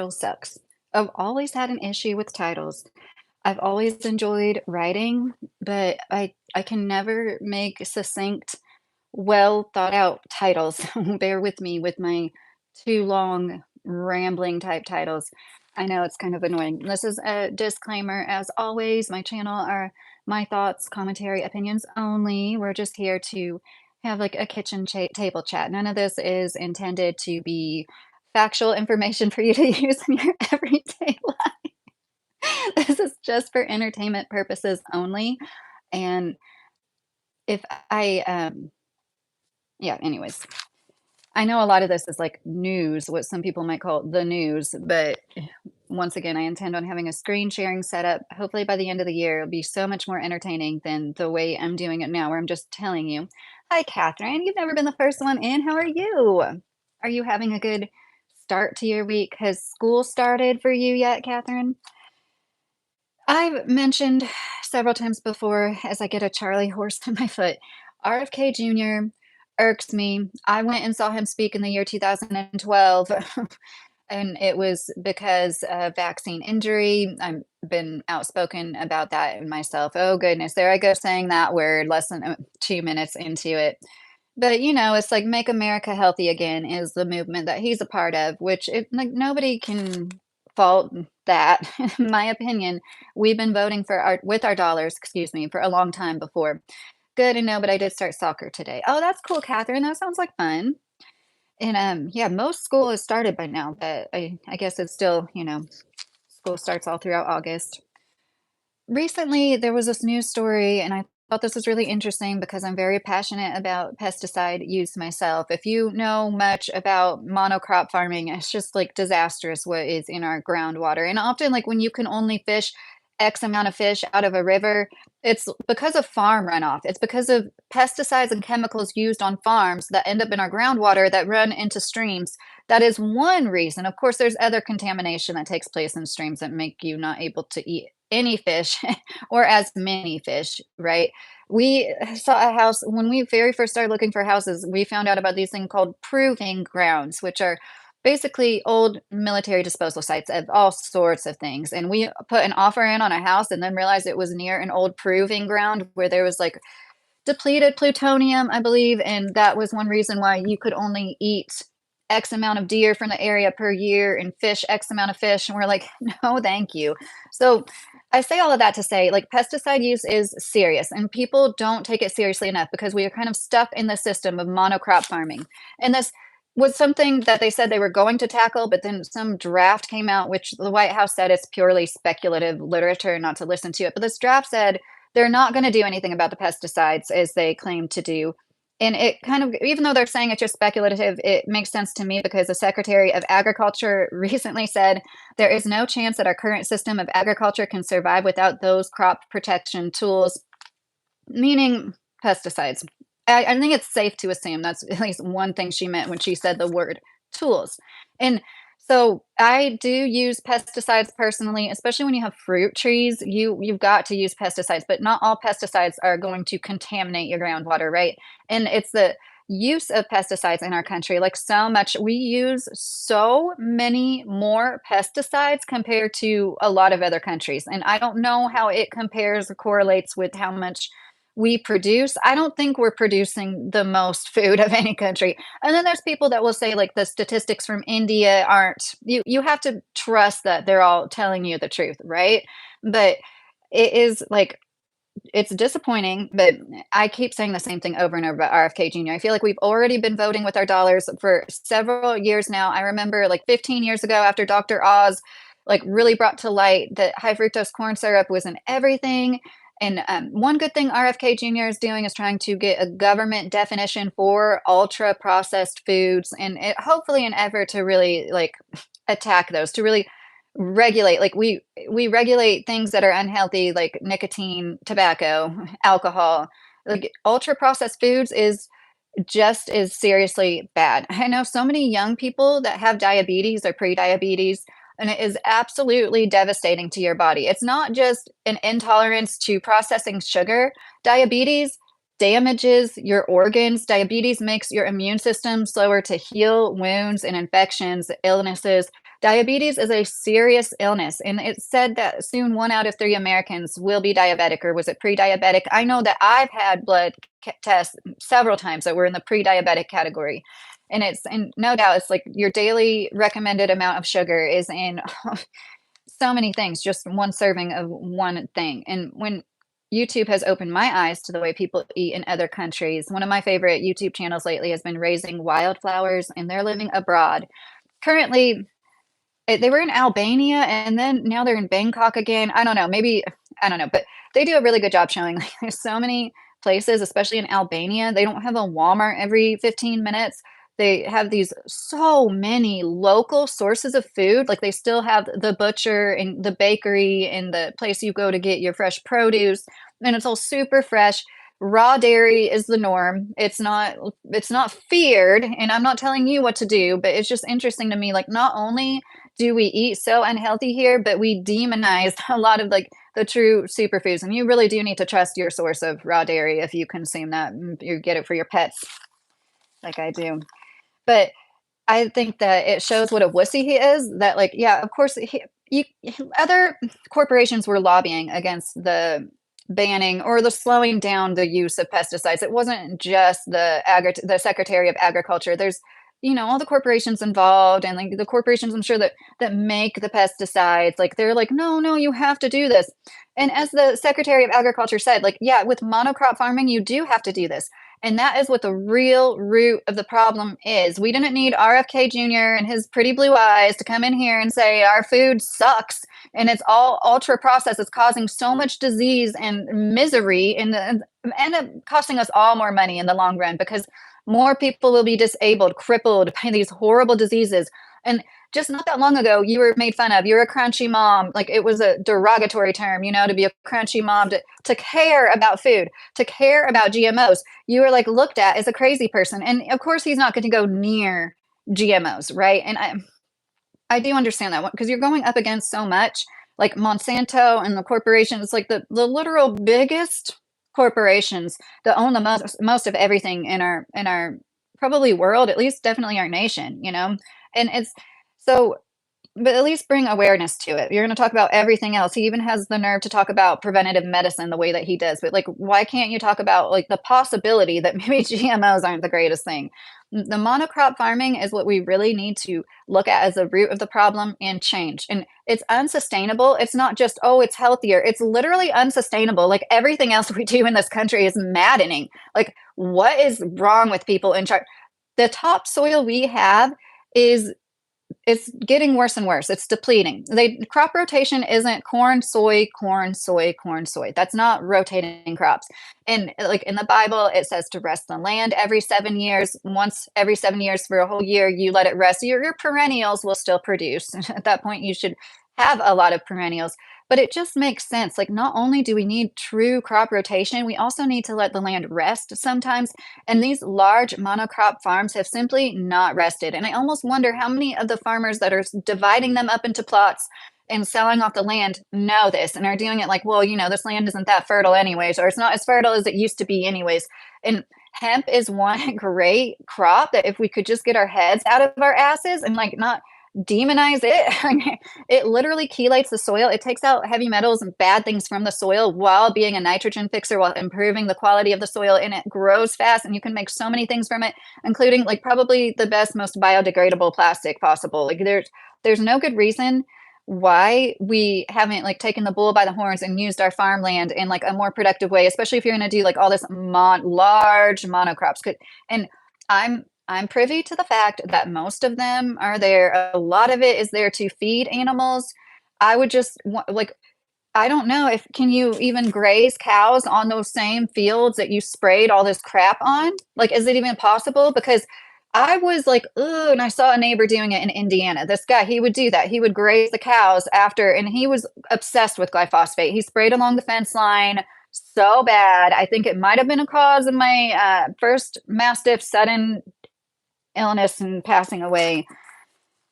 sucks. I've always had an issue with titles. I've always enjoyed writing, but I can never make succinct, well thought out titles. Bear with me with my too long, rambling type titles. I know it's kind of annoying. This is a disclaimer. As always, my channel are my thoughts, commentary, opinions only. We're just here to have like a kitchen table chat. None of this is intended to be factual information for you to use in your everyday life. This is just for entertainment purposes only. And if I, yeah, anyways, I know a lot of this is like news, what some people might call the news, but once again, I intend on having a screen sharing setup. Hopefully by the end of the year, it'll be so much more entertaining than the way I'm doing it now, where I'm just telling you, hi, Catherine, you've never been the first one in. How are you? Are you having a good start to your week? Has school started for you yet, Catherine? I've mentioned several times before as I get a Charlie horse in my foot, RFK Jr. irks me. I went and saw him speak in the year 2012, and it was because of vaccine injury. I've been outspoken about that myself. Oh, goodness. There I go saying that word less than 2 minutes into it. But, it's like Make America Healthy Again is the movement that he's a part of, which like nobody can fault that. In my opinion, we've been voting for our dollars, excuse me, for a long time before. Good to know, but I did start soccer today. Oh, that's cool, Catherine. That sounds like fun. And yeah, most school has started by now, but I guess it's still, school starts all throughout August. Recently, there was this news story, and I thought this was really interesting because I'm very passionate about pesticide use myself. If you know much about monocrop farming, it's just like disastrous what is in our groundwater. And often, like when you can only fish X amount of fish out of a river, it's because of farm runoff. It's because of pesticides and chemicals used on farms that end up in our groundwater that run into streams. That is one reason. Of course, there's other contamination that takes place in streams that make you not able to eat any fish or as many fish, right? We saw a house when we very first started looking for houses. We found out about these things called proving grounds, which are basically old military disposal sites of all sorts of things. And we put an offer in on a house and then realized it was near an old proving ground where there was like depleted plutonium, I believe, and that was one reason why you could only eat X amount of deer from the area per year and fish X amount of fish. And we're like, no, thank you. So I say all of that to say, like, pesticide use is serious, and people don't take it seriously enough because we are kind of stuck in the system of monocrop farming. And this was something that they said they were going to tackle, but then some draft came out, which the White House said it's purely speculative literature, not to listen to it. But this draft said they're not going to do anything about the pesticides as they claim to do. And it kind of, even though they're saying it's just speculative, it makes sense to me because the Secretary of Agriculture recently said there is no chance that our current system of agriculture can survive without those crop protection tools, meaning pesticides. I think it's safe to assume that's at least one thing she meant when she said the word tools. And so I do use pesticides personally, especially when you have fruit trees. You've got to use pesticides, but not all pesticides are going to contaminate your groundwater, right? And it's the use of pesticides in our country, like so much. We use so many more pesticides compared to a lot of other countries. And I don't know how it compares or correlates with how much we produce. I don't think we're producing the most food of any country. And then there's people that will say like the statistics from India aren't, you have to trust that they're all telling you the truth, right? But it is like it's disappointing, but I keep saying the same thing over and over about RFK Jr. I feel like we've already been voting with our dollars for several years now. I remember like 15 years ago after Dr. Oz like really brought to light that high fructose corn syrup was in everything. And one good thing RFK Jr. is doing is trying to get a government definition for ultra processed foods, and hopefully an effort to really like attack those, to really regulate. Like we regulate things that are unhealthy, like nicotine, tobacco, alcohol. Like ultra processed foods is just as seriously bad. I know so many young people that have diabetes or pre-diabetes, and it is absolutely devastating to your body. It's not just an intolerance to processing sugar. Diabetes damages your organs. Diabetes makes your immune system slower to heal wounds and infections, illnesses. Diabetes is a serious illness, and it's said that soon 1 out of 3 Americans will be diabetic, or was it pre-diabetic? I know that I've had blood tests several times that were in the pre-diabetic category, and no doubt it's like your daily recommended amount of sugar is in so many things, just one serving of one thing. And when YouTube has opened my eyes to the way people eat in other countries, one of my favorite YouTube channels lately has been Raising Wildflowers, and they're living abroad. Currently, they were in Albania, and then now they're in Bangkok again. I don't know, maybe I don't know, but they do a really good job showing, like, there's so many places, especially in Albania, they don't have a Walmart every 15 minutes. They have these so many local sources of food, like, they still have the butcher and the bakery and the place you go to get your fresh produce, and it's all super fresh. Raw dairy is the norm. It's not feared, and I'm not telling you what to do, but it's just interesting to me, like, not only do we eat so unhealthy here, but we demonize a lot of like the true superfoods. And you really do need to trust your source of raw dairy if you consume that. You get it for your pets, like I do. But I think that it shows what a wussy he is. That like, yeah, of course, other corporations were lobbying against the banning or the slowing down the use of pesticides. It wasn't just the Secretary of Agriculture. There's all the corporations involved, and like the corporations, I'm sure that make the pesticides. Like they're like, no, no, you have to do this. And as the Secretary of Agriculture said, like, yeah, with monocrop farming, you do have to do this. And that is what the real root of the problem is. We didn't need RFK Jr. and his pretty blue eyes to come in here and say our food sucks and it's all ultra processed. It's causing so much disease and misery and end up costing us all more money in the long run because more people will be disabled, crippled by these horrible diseases. And just not that long ago, you were made fun of. You're a crunchy mom. Like it was a derogatory term, to be a crunchy mom, to care about food, to care about GMOs. You were like looked at as a crazy person. And of course, he's not going to go near GMOs, right? And I do understand that one because you're going up against so much like Monsanto and the corporations, like the literal biggest corporations that own the most of everything in our probably world, at least definitely our nation. And it's so but at least bring awareness to it. You're going to talk about everything else. He even has the nerve to talk about preventative medicine the way that he does. But like, why can't you talk about like the possibility that maybe GMOs aren't the greatest thing? The monocrop farming is what we really need to look at as the root of the problem and change. And it's unsustainable. It's not just, oh, it's healthier. It's literally unsustainable. Like everything else we do in this country is maddening. Like, what is wrong with people in charge? The topsoil we have is it's getting worse and worse. It's depleting. Crop rotation isn't corn, soy, corn, soy, corn, soy. That's not rotating crops. And like in the Bible, it says to rest the land every 7 years. Once every 7 years for a whole year, you let it rest. Your perennials will still produce. At that point, you should have a lot of perennials. But it just makes sense. Like not only do we need true crop rotation, we also need to let the land rest sometimes. And these large monocrop farms have simply not rested. And I almost wonder how many of the farmers that are dividing them up into plots and selling off the land know this and are doing it like, well, this land isn't that fertile anyways, or it's not as fertile as it used to be anyways. And hemp is one great crop that if we could just get our heads out of our asses and like not demonize it. It literally chelates the soil. It takes out heavy metals and bad things from the soil while being a nitrogen fixer, while improving the quality of the soil, and it grows fast and you can make so many things from it, including like probably the best, most biodegradable plastic possible. Like there's no good reason why we haven't like taken the bull by the horns and used our farmland in like a more productive way, especially if you're going to do like all this large monocrops. And I'm privy to the fact that most of them are there. A lot of it is there to feed animals. I would just like, I don't know if can you even graze cows on those same fields that you sprayed all this crap on? Like, is it even possible? Because I was like, oh, and I saw a neighbor doing it in Indiana. This guy, he would do that. He would graze the cows after, and he was obsessed with glyphosate. He sprayed along the fence line so bad. I think it might have been a cause of my first Mastiff sudden illness and passing away.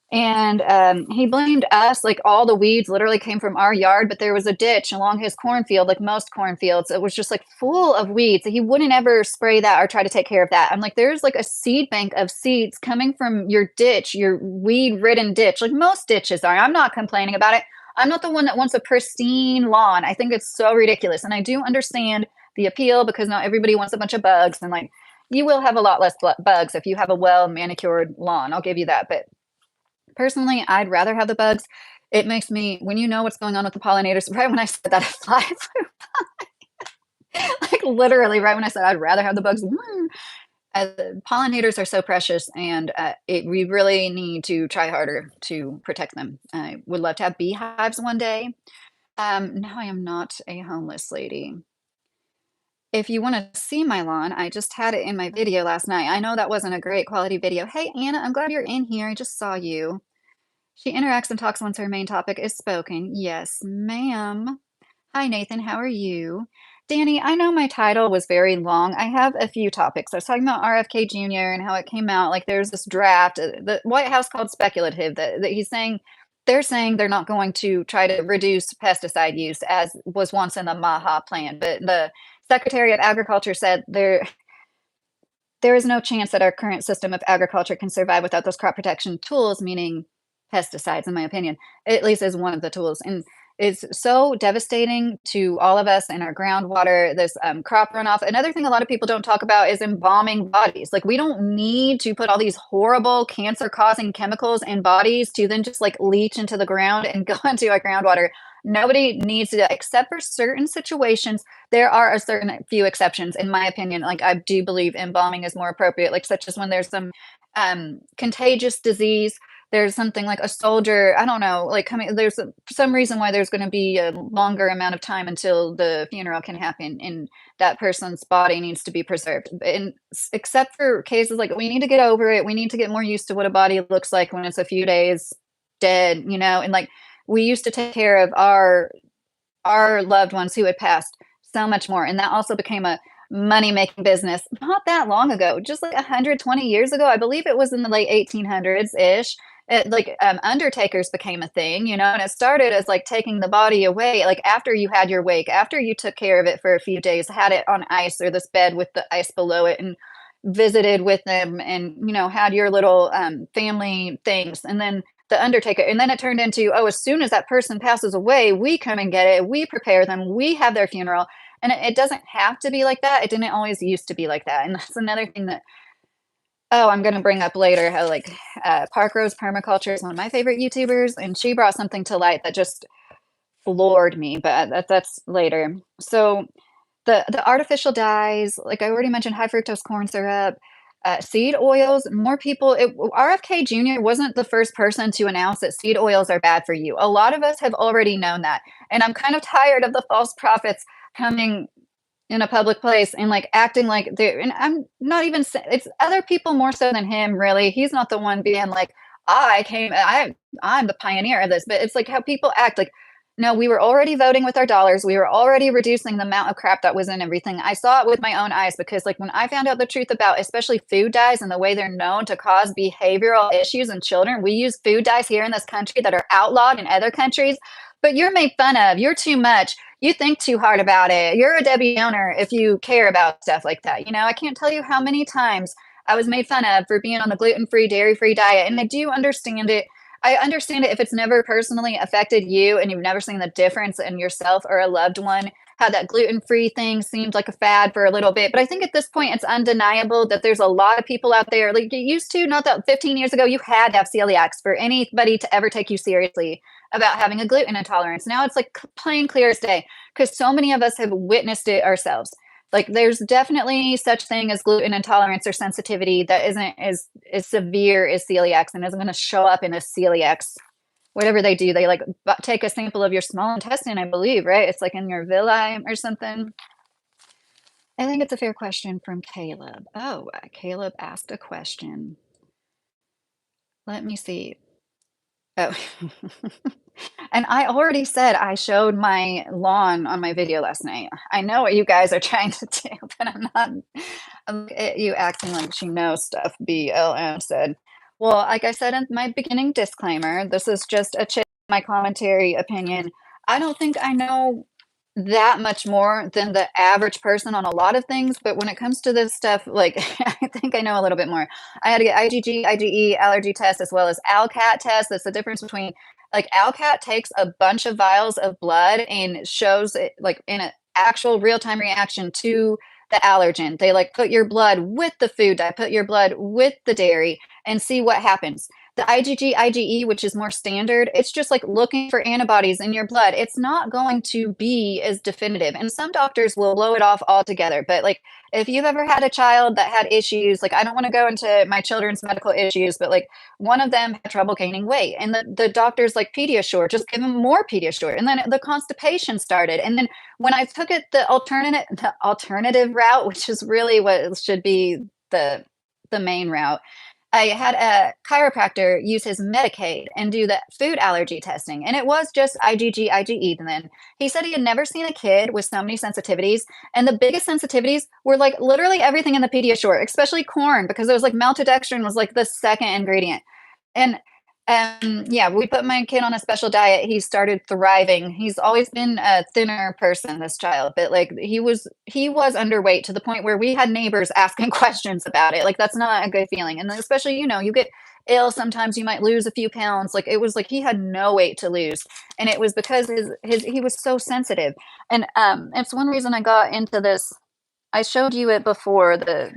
And he blamed us, like all the weeds literally came from our yard, but there was a ditch along his cornfield, like most cornfields. It was just like full of weeds. He wouldn't ever spray that or try to take care of that. I'm like, there's like a seed bank of seeds coming from your ditch, your weed ridden ditch, like most ditches are. I'm not complaining about it. I'm not the one that wants a pristine lawn. I think it's so ridiculous. And I do understand the appeal because not everybody wants a bunch of bugs. And like, you will have a lot less bugs if you have a well manicured lawn. I'll give you that. But personally, I'd rather have the bugs. It makes me when you know what's going on with the pollinators, right when I said that, a fly flew like, literally right when I said I'd rather have the bugs, pollinators are so precious, and, we really need to try harder to protect them. I would love to have beehives one day. No, I am not a homeless lady. If you wanna see my lawn, I just had it in my video last night. I know that wasn't a great quality video. "Hey, Anna, I'm glad you're in here. I just saw you." She interacts and talks once her main topic is spoken. Yes, ma'am. Hi, Nathan. How are you? Danny, I know my title was very long. I have a few topics. I was talking about RFK Jr. and how it came out. Like there's this draft, the White House called speculative, that he's saying they're not going to try to reduce pesticide use as was once in the Maha plan. But the Secretary of Agriculture said there is no chance that our current system of agriculture can survive without those crop protection tools, meaning pesticides, in my opinion, at least as one of the tools. And it's so devastating to all of us and our groundwater, this crop runoff. Another thing a lot of people don't talk about is embalming bodies. Like, we don't need to put all these horrible cancer causing chemicals in bodies to then just like leach into the ground and go into our groundwater. Nobody needs to, except for certain situations. There are a certain few exceptions, in my opinion. Like, I do believe embalming is more appropriate, like such as when there's some contagious disease. There's something like a soldier, I don't know, like coming, there's some reason why there's going to be a longer amount of time until the funeral can happen, and that person's body needs to be preserved. And except for cases like we need to get over it, we need to get more used to what a body looks like when it's a few days dead, and like we used to take care of our loved ones who had passed so much more. And that also became a money making business not that long ago, just like 120 years ago. I believe it was in the late 1800s ish. Undertakers became a thing, and it started as like taking the body away, like after you had your wake, after you took care of it for a few days, had it on ice or this bed with the ice below it, and visited with them, and had your little family things, and then the undertaker, and then it turned into, oh, as soon as that person passes away, we come and get it, we prepare them, we have their funeral. And it doesn't have to be like that. It didn't always used to be like that. And that's another thing that, oh, I'm going to bring up later, how like Park Rose Permaculture is one of my favorite YouTubers, and she brought something to light that just floored me, but that's later. So the artificial dyes, like I already mentioned, high fructose corn syrup, seed oils. More people. RFK Jr. wasn't the first person to announce that seed oils are bad for you. A lot of us have already known that, and I'm kind of tired of the false prophets coming in a public place and like acting like they're. And I'm not even. It's other people more so than him. Really, he's not the one being like, I'm the pioneer of this. But it's like how people act like, no, we were already voting with our dollars. We were already reducing the amount of crap that was in everything. I saw it with my own eyes because, like, when I found out the truth about especially food dyes and the way they're known to cause behavioral issues in children, we use food dyes here in this country that are outlawed in other countries, but you're made fun of. You're too much. You think too hard about it. You're a Debbie Downer if you care about stuff like that. I can't tell you how many times I was made fun of for being on the gluten-free, dairy-free diet, and I do understand it. I understand it if it's never personally affected you and you've never seen the difference in yourself or a loved one, how that gluten-free thing seemed like a fad for a little bit. But I think at this point, it's undeniable that there's a lot of people out there, like you used to, not that 15 years ago, you had to have celiacs for anybody to ever take you seriously about having a gluten intolerance. Now it's like plain clear as day because so many of us have witnessed it ourselves. Like there's definitely such thing as gluten intolerance or sensitivity that isn't as severe as celiacs and isn't going to show up in a celiacs. Whatever they do, they like take a sample of your small intestine, I believe, right? It's like in your villi or something. I think it's a fair question from Caleb. Oh, Caleb asked a question. Let me see. Oh, and I already said I showed my lawn on my video last night. I know what you guys are trying to do, but I'm not. Look at you acting like she knows stuff. BLM said. Well, like I said in my beginning disclaimer, this is just a my commentary opinion. I don't think I know that much more than the average person on a lot of things, but when it comes to this stuff, like I think I know a little bit more. I had to get IgG, IgE, allergy test, as well as ALCAT test. That's the difference between like ALCAT takes a bunch of vials of blood and shows it like in an actual real time reaction to the allergen. They like put your blood with the food dye, put your blood with the dairy, and see what happens. The IgG, IgE, which is more standard, it's just like looking for antibodies in your blood. It's not going to be as definitive. And some doctors will blow it off altogether. But like if you've ever had a child that had issues, like I don't want to go into my children's medical issues, but like one of them had trouble gaining weight. And the doctor's like Pediasure, just give them more Pediasure. And then the constipation started. And then when I took it the alternative route, which is really what should be the main route, I had a chiropractor use his Medicaid and do the food allergy testing, and it was just IgG, IgE. And then he said he had never seen a kid with so many sensitivities, and the biggest sensitivities were like literally everything in the Pediasure, especially corn, because it was like maltodextrin was like the second ingredient. And yeah, we put my kid on a special diet. He started thriving. He's always been a thinner person, this child, but like he was underweight to the point where we had neighbors asking questions about it. Like that's not a good feeling. And then especially, you get ill sometimes you might lose a few pounds. Like it was like he had no weight to lose. And it was because his he was so sensitive. And it's one reason I got into this. I showed you it before, the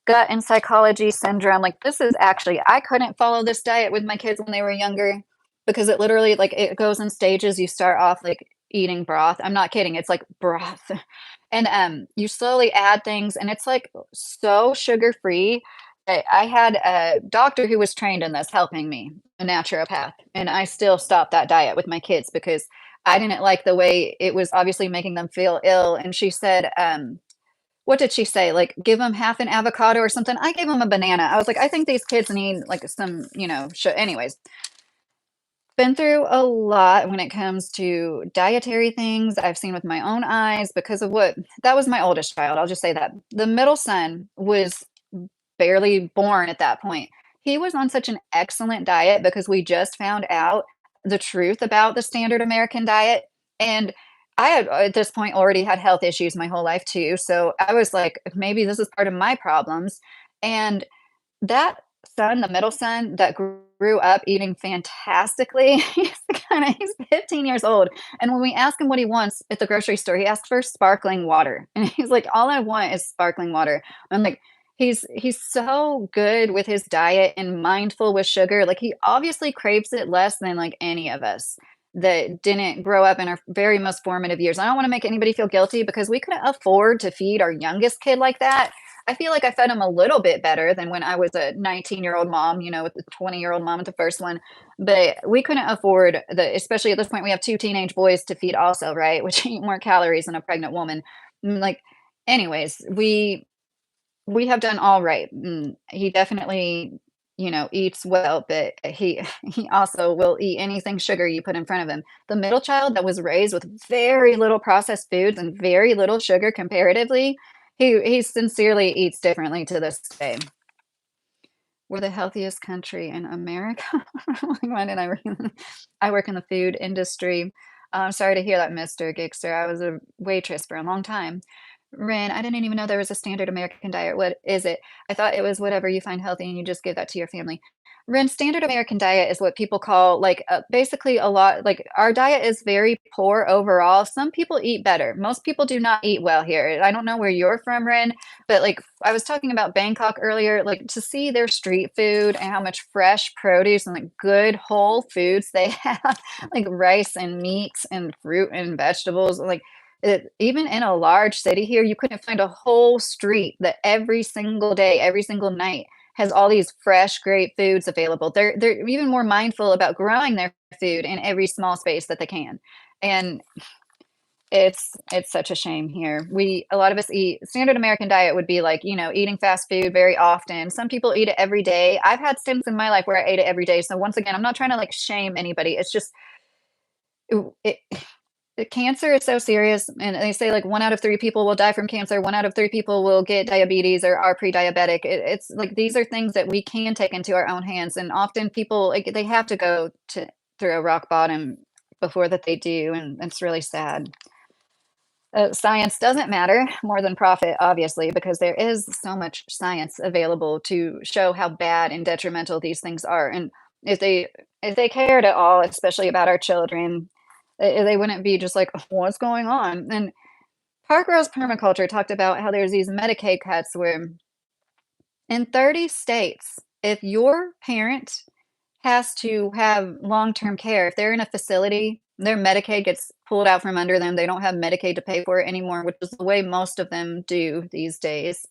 gut and psychology syndrome. Like this is actually, I couldn't follow this diet with my kids when they were younger because it literally like it goes in stages. You start off like eating broth. I'm not kidding. It's like broth. And you slowly add things and it's like so sugar free. I had a doctor who was trained in this helping me, a naturopath, and I still stopped that diet with my kids because I didn't like the way it was obviously making them feel ill. And she said, what did she say? Like, give them half an avocado or something. I gave them a banana. I was like, I think these kids need like some, anyways, been through a lot when it comes to dietary things I've seen with my own eyes because of what that was my oldest child. I'll just say that. The middle son was barely born at that point. He was on such an excellent diet because we just found out the truth about the standard American diet. And I had at this point already had health issues my whole life too. So I was like, maybe this is part of my problems. And that son, the middle son that grew up eating fantastically, he's 15 years old. And when we ask him what he wants at the grocery store, he asks for sparkling water. And he's like, all I want is sparkling water. I'm like, he's so good with his diet and mindful with sugar. Like he obviously craves it less than like any of us that didn't grow up in our very most formative years. I don't want to make anybody feel guilty because we couldn't afford to feed our youngest kid like that. I feel like I fed him a little bit better than when I was a 19-year-old mom, with the 20-year-old mom with the first one. But we couldn't afford especially at this point, we have two teenage boys to feed also, right? Which eat more calories than a pregnant woman. Like, anyways, we have done all right. He definitely, eats well, but he also will eat anything sugar you put in front of him. The middle child that was raised with very little processed foods and very little sugar comparatively, he sincerely eats differently to this day. We're the healthiest country in America. Like, why did I I work in the food industry. Sorry to hear that, Mr. Gigster. I was a waitress for a long time. Ren, I didn't even know there was a standard American diet. What is it? I thought it was whatever you find healthy and you just give that to your family. Ren, standard American diet is what people call like basically a lot. Like our diet is very poor overall. Some people eat better. Most people do not eat well here. I don't know where you're from, Ren, but like I was talking about Bangkok earlier, like to see their street food and how much fresh produce and like good whole foods they have, like rice and meats and fruit and vegetables, like even in a large city here, you couldn't find a whole street that every single day, every single night has all these fresh, great foods available. They're even more mindful about growing their food in every small space that they can. And it's such a shame here. A lot of us eat standard American diet would be like, eating fast food very often. Some people eat it every day. I've had stints in my life where I ate it every day. So once again, I'm not trying to like shame anybody. It's just it, Cancer is so serious, and they say, like, 1 out of 3 people will die from cancer, 1 out of 3 people will get diabetes or are pre-diabetic. It's like, these are things that we can take into our own hands, and often people, like, they have to go to through a rock bottom before that they do, and it's really sad. Science doesn't matter more than profit, obviously, because there is so much science available to show how bad and detrimental these things are. And if they if they cared at all, especially about our children, they wouldn't be just like, "What's going on?" And Park Rose Permaculture talked about how there's these Medicaid cuts where in 30 states, if your parent has to have long-term care. If they're in a facility, their Medicaid gets pulled out from under them. They don't have Medicaid to pay for it anymore, which is the way most of them do these days.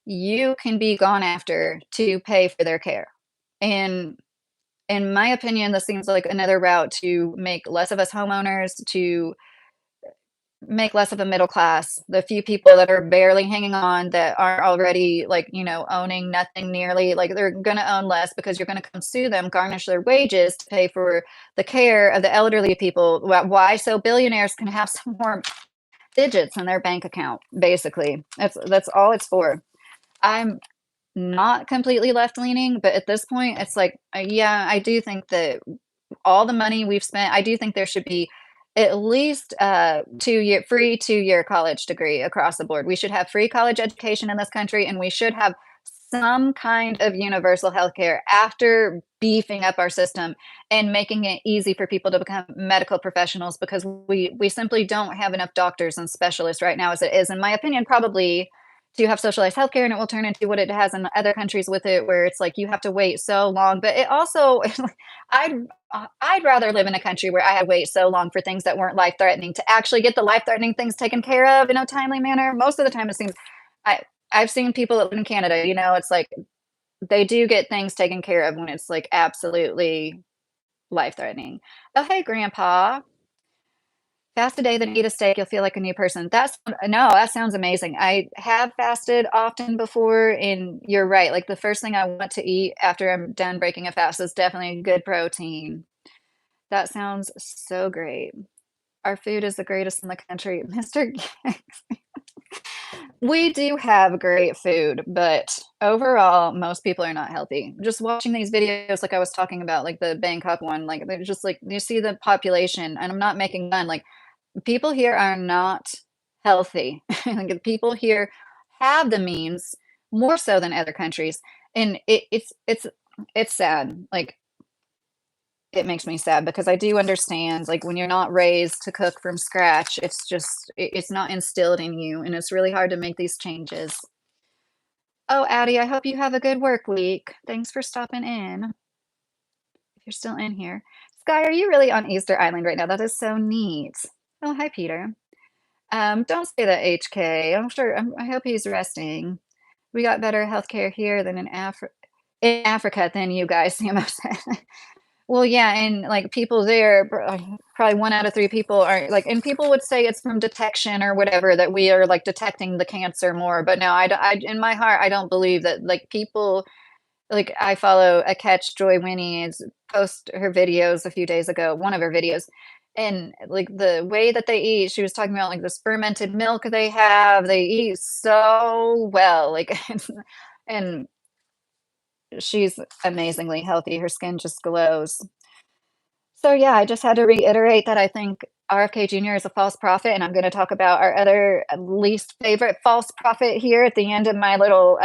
You can be gone after to pay for their care. And in my opinion, this seems like another route to make less of us homeowners, to make less of a middle class. The few people that are barely hanging on that are already like, owning nothing nearly, like they're gonna own less because you're gonna come sue them, garnish their wages to pay for the care of the elderly people. Why? So billionaires can have some more digits in their bank account, basically. That's all it's for. I'm not completely left leaning, but at this point, it's like, yeah, I do think that all the money we've spent, I do think there should be at least a 2-year free 2-year college degree across the board. We should have free college education in this country, and we should have some kind of universal health care after beefing up our system and making it easy for people to become medical professionals because we simply don't have enough doctors and specialists right now as it is. In my opinion, probably to have socialized healthcare, and it will turn into what it has in other countries with it, where it's like you have to wait so long. But it also, I'd I'd rather live in a country where I had to wait so long for things that weren't life threatening to actually get the life threatening things taken care of in a timely manner. Most of the time, it seems I I've seen people that live in Canada. It's like they do get things taken care of when it's like absolutely life threatening. Oh, hey, Grandpa. Fast a day, then eat a steak, you'll feel like a new person. That sounds amazing. I have fasted often before, and you're right, like, the first thing I want to eat after I'm done breaking a fast is definitely good protein. That sounds so great. Our food is the greatest in the country. Mr. We do have great food, but overall, most people are not healthy. Just watching these videos, like I was talking about, like the Bangkok one, like, they're just like you see the population, and I'm not making fun, like, people here are not healthy. Like, the people here have the means more so than other countries, and it's sad. Like, it makes me sad because I do understand, like, when you're not raised to cook from scratch, it's not instilled in you, and it's really hard to make these changes. Oh, Addie, I hope you have a good work week. Thanks for stopping in, if you're still in here. Sky, are you really on Easter Island right now? That is so neat. Oh, hi, Peter. Don't say that, HK. I hope he's resting. We got better healthcare here than in Africa than you guys, Samo said. Well, yeah, and, like, people there, probably 1 out of 3 people are like, and people would say it's from detection or whatever, that we are, like, detecting the cancer more, but no, in my heart, I don't believe that, like, people like, I follow a Catch Joy Winnie's post her videos a few days ago, one of her videos, and, like, the way that they eat, she was talking about, like, this fermented milk they eat so well, like, and she's amazingly healthy, her skin just glows. So, yeah, I just had to reiterate that I think RFK Jr. is a false prophet, and I'm gonna talk about our other least favorite false prophet here at the end of my little,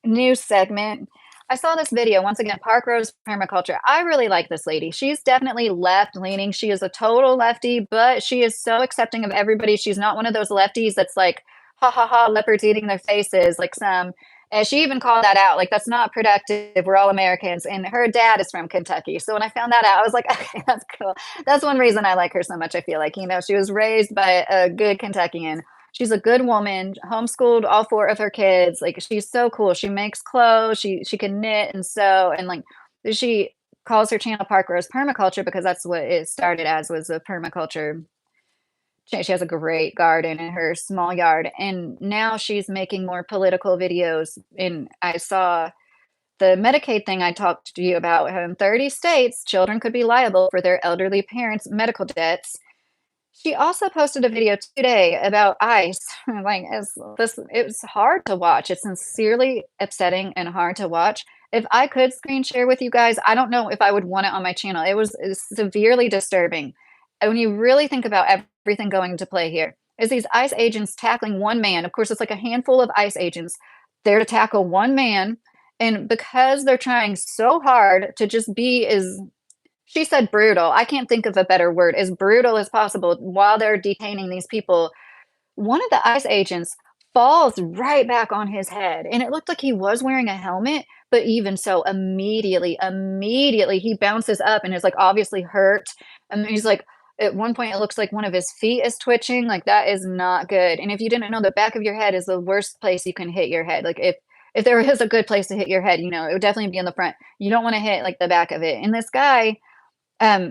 news segment. I saw this video, once again, Park Rose Permaculture. I really like this lady. She's definitely left-leaning. She is a total lefty, but she is so accepting of everybody. She's not one of those lefties that's like, "Ha, ha, ha, leopards eating their faces," like some and she even called that out, like, "That's not productive, we're all Americans," and her dad is from Kentucky, so when I found that out, I was like, "Okay, that's cool." That's one reason I like her so much, I feel like, she was raised by a good Kentuckian. She's a good woman, homeschooled all 4 of her kids, like, she's so cool. She makes clothes, she can knit and sew, and, like, she calls her channel Park Rose Permaculture because that's what it started as, was a permaculture. She has a great garden in her small yard, and now she's making more political videos, and I saw the Medicaid thing I talked to you about, how in 30 states, children could be liable for their elderly parents' medical debts, She also posted a video today about ICE. Like, it's this it was hard to watch. It's sincerely upsetting and hard to watch. If I could screen share with you guys, I don't know if I would want it on my channel. It was severely disturbing. And when you really think about everything going into play here, is these ICE agents tackling one man. Of course, it's like a handful of ICE agents there to tackle one man. And because they're trying so hard to just be as she said brutal. I can't think of a better word. As brutal as possible while they're detaining these people. One of the ICE agents falls right back on his head, and it looked like he was wearing a helmet, but even so, immediately he bounces up and is, like, obviously hurt, and he's, like at one point, it looks like one of his feet is twitching, like, that is not good, and if you didn't know, the back of your head is the worst place you can hit your head, like, if there is a good place to hit your head, it would definitely be in the front. You don't wanna hit, like, the back of it, and this guy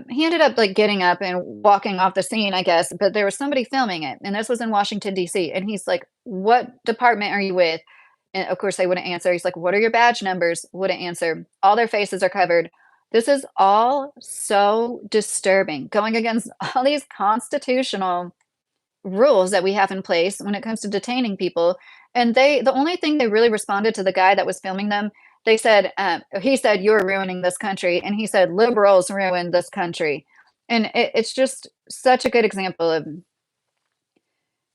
he ended up, like, getting up and walking off the scene, I guess, but there was somebody filming it, and this was in Washington, DC, and he's like, "What department are you with?" And, of course, they wouldn't answer. He's like, "What are your badge numbers?" Wouldn't answer. All their faces are covered. This is all so disturbing, going against all these constitutional rules that we have in place when it comes to detaining people. And the only thing they really responded to the guy that was filming them, they said, he said, "You're ruining this country." And he said, "Liberals ruin this country." And it's just such a good example of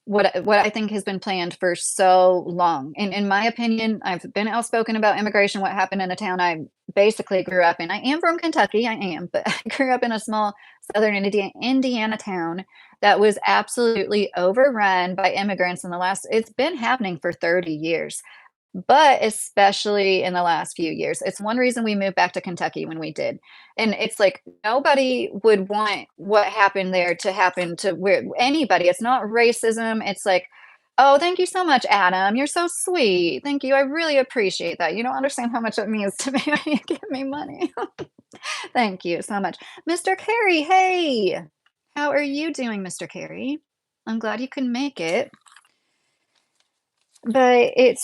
what I think has been planned for so long. And in my opinion, I've been outspoken about immigration, what happened in the town I basically grew up in. I am from Kentucky, I am, but I grew up in a small southern Indiana town that was absolutely overrun by immigrants in the last it's been happening for 30 years. But especially in the last few years. It's one reason we moved back to Kentucky when we did. And it's like nobody would want what happened there to happen to where anybody. It's not racism. It's like, "Oh, thank you so much, Adam. You're so sweet. Thank you. I really appreciate that. You don't understand how much it means to me when you give me money." Thank you so much. Mr. Carey, hey. How are you doing, Mr. Carey? I'm glad you can make it. But it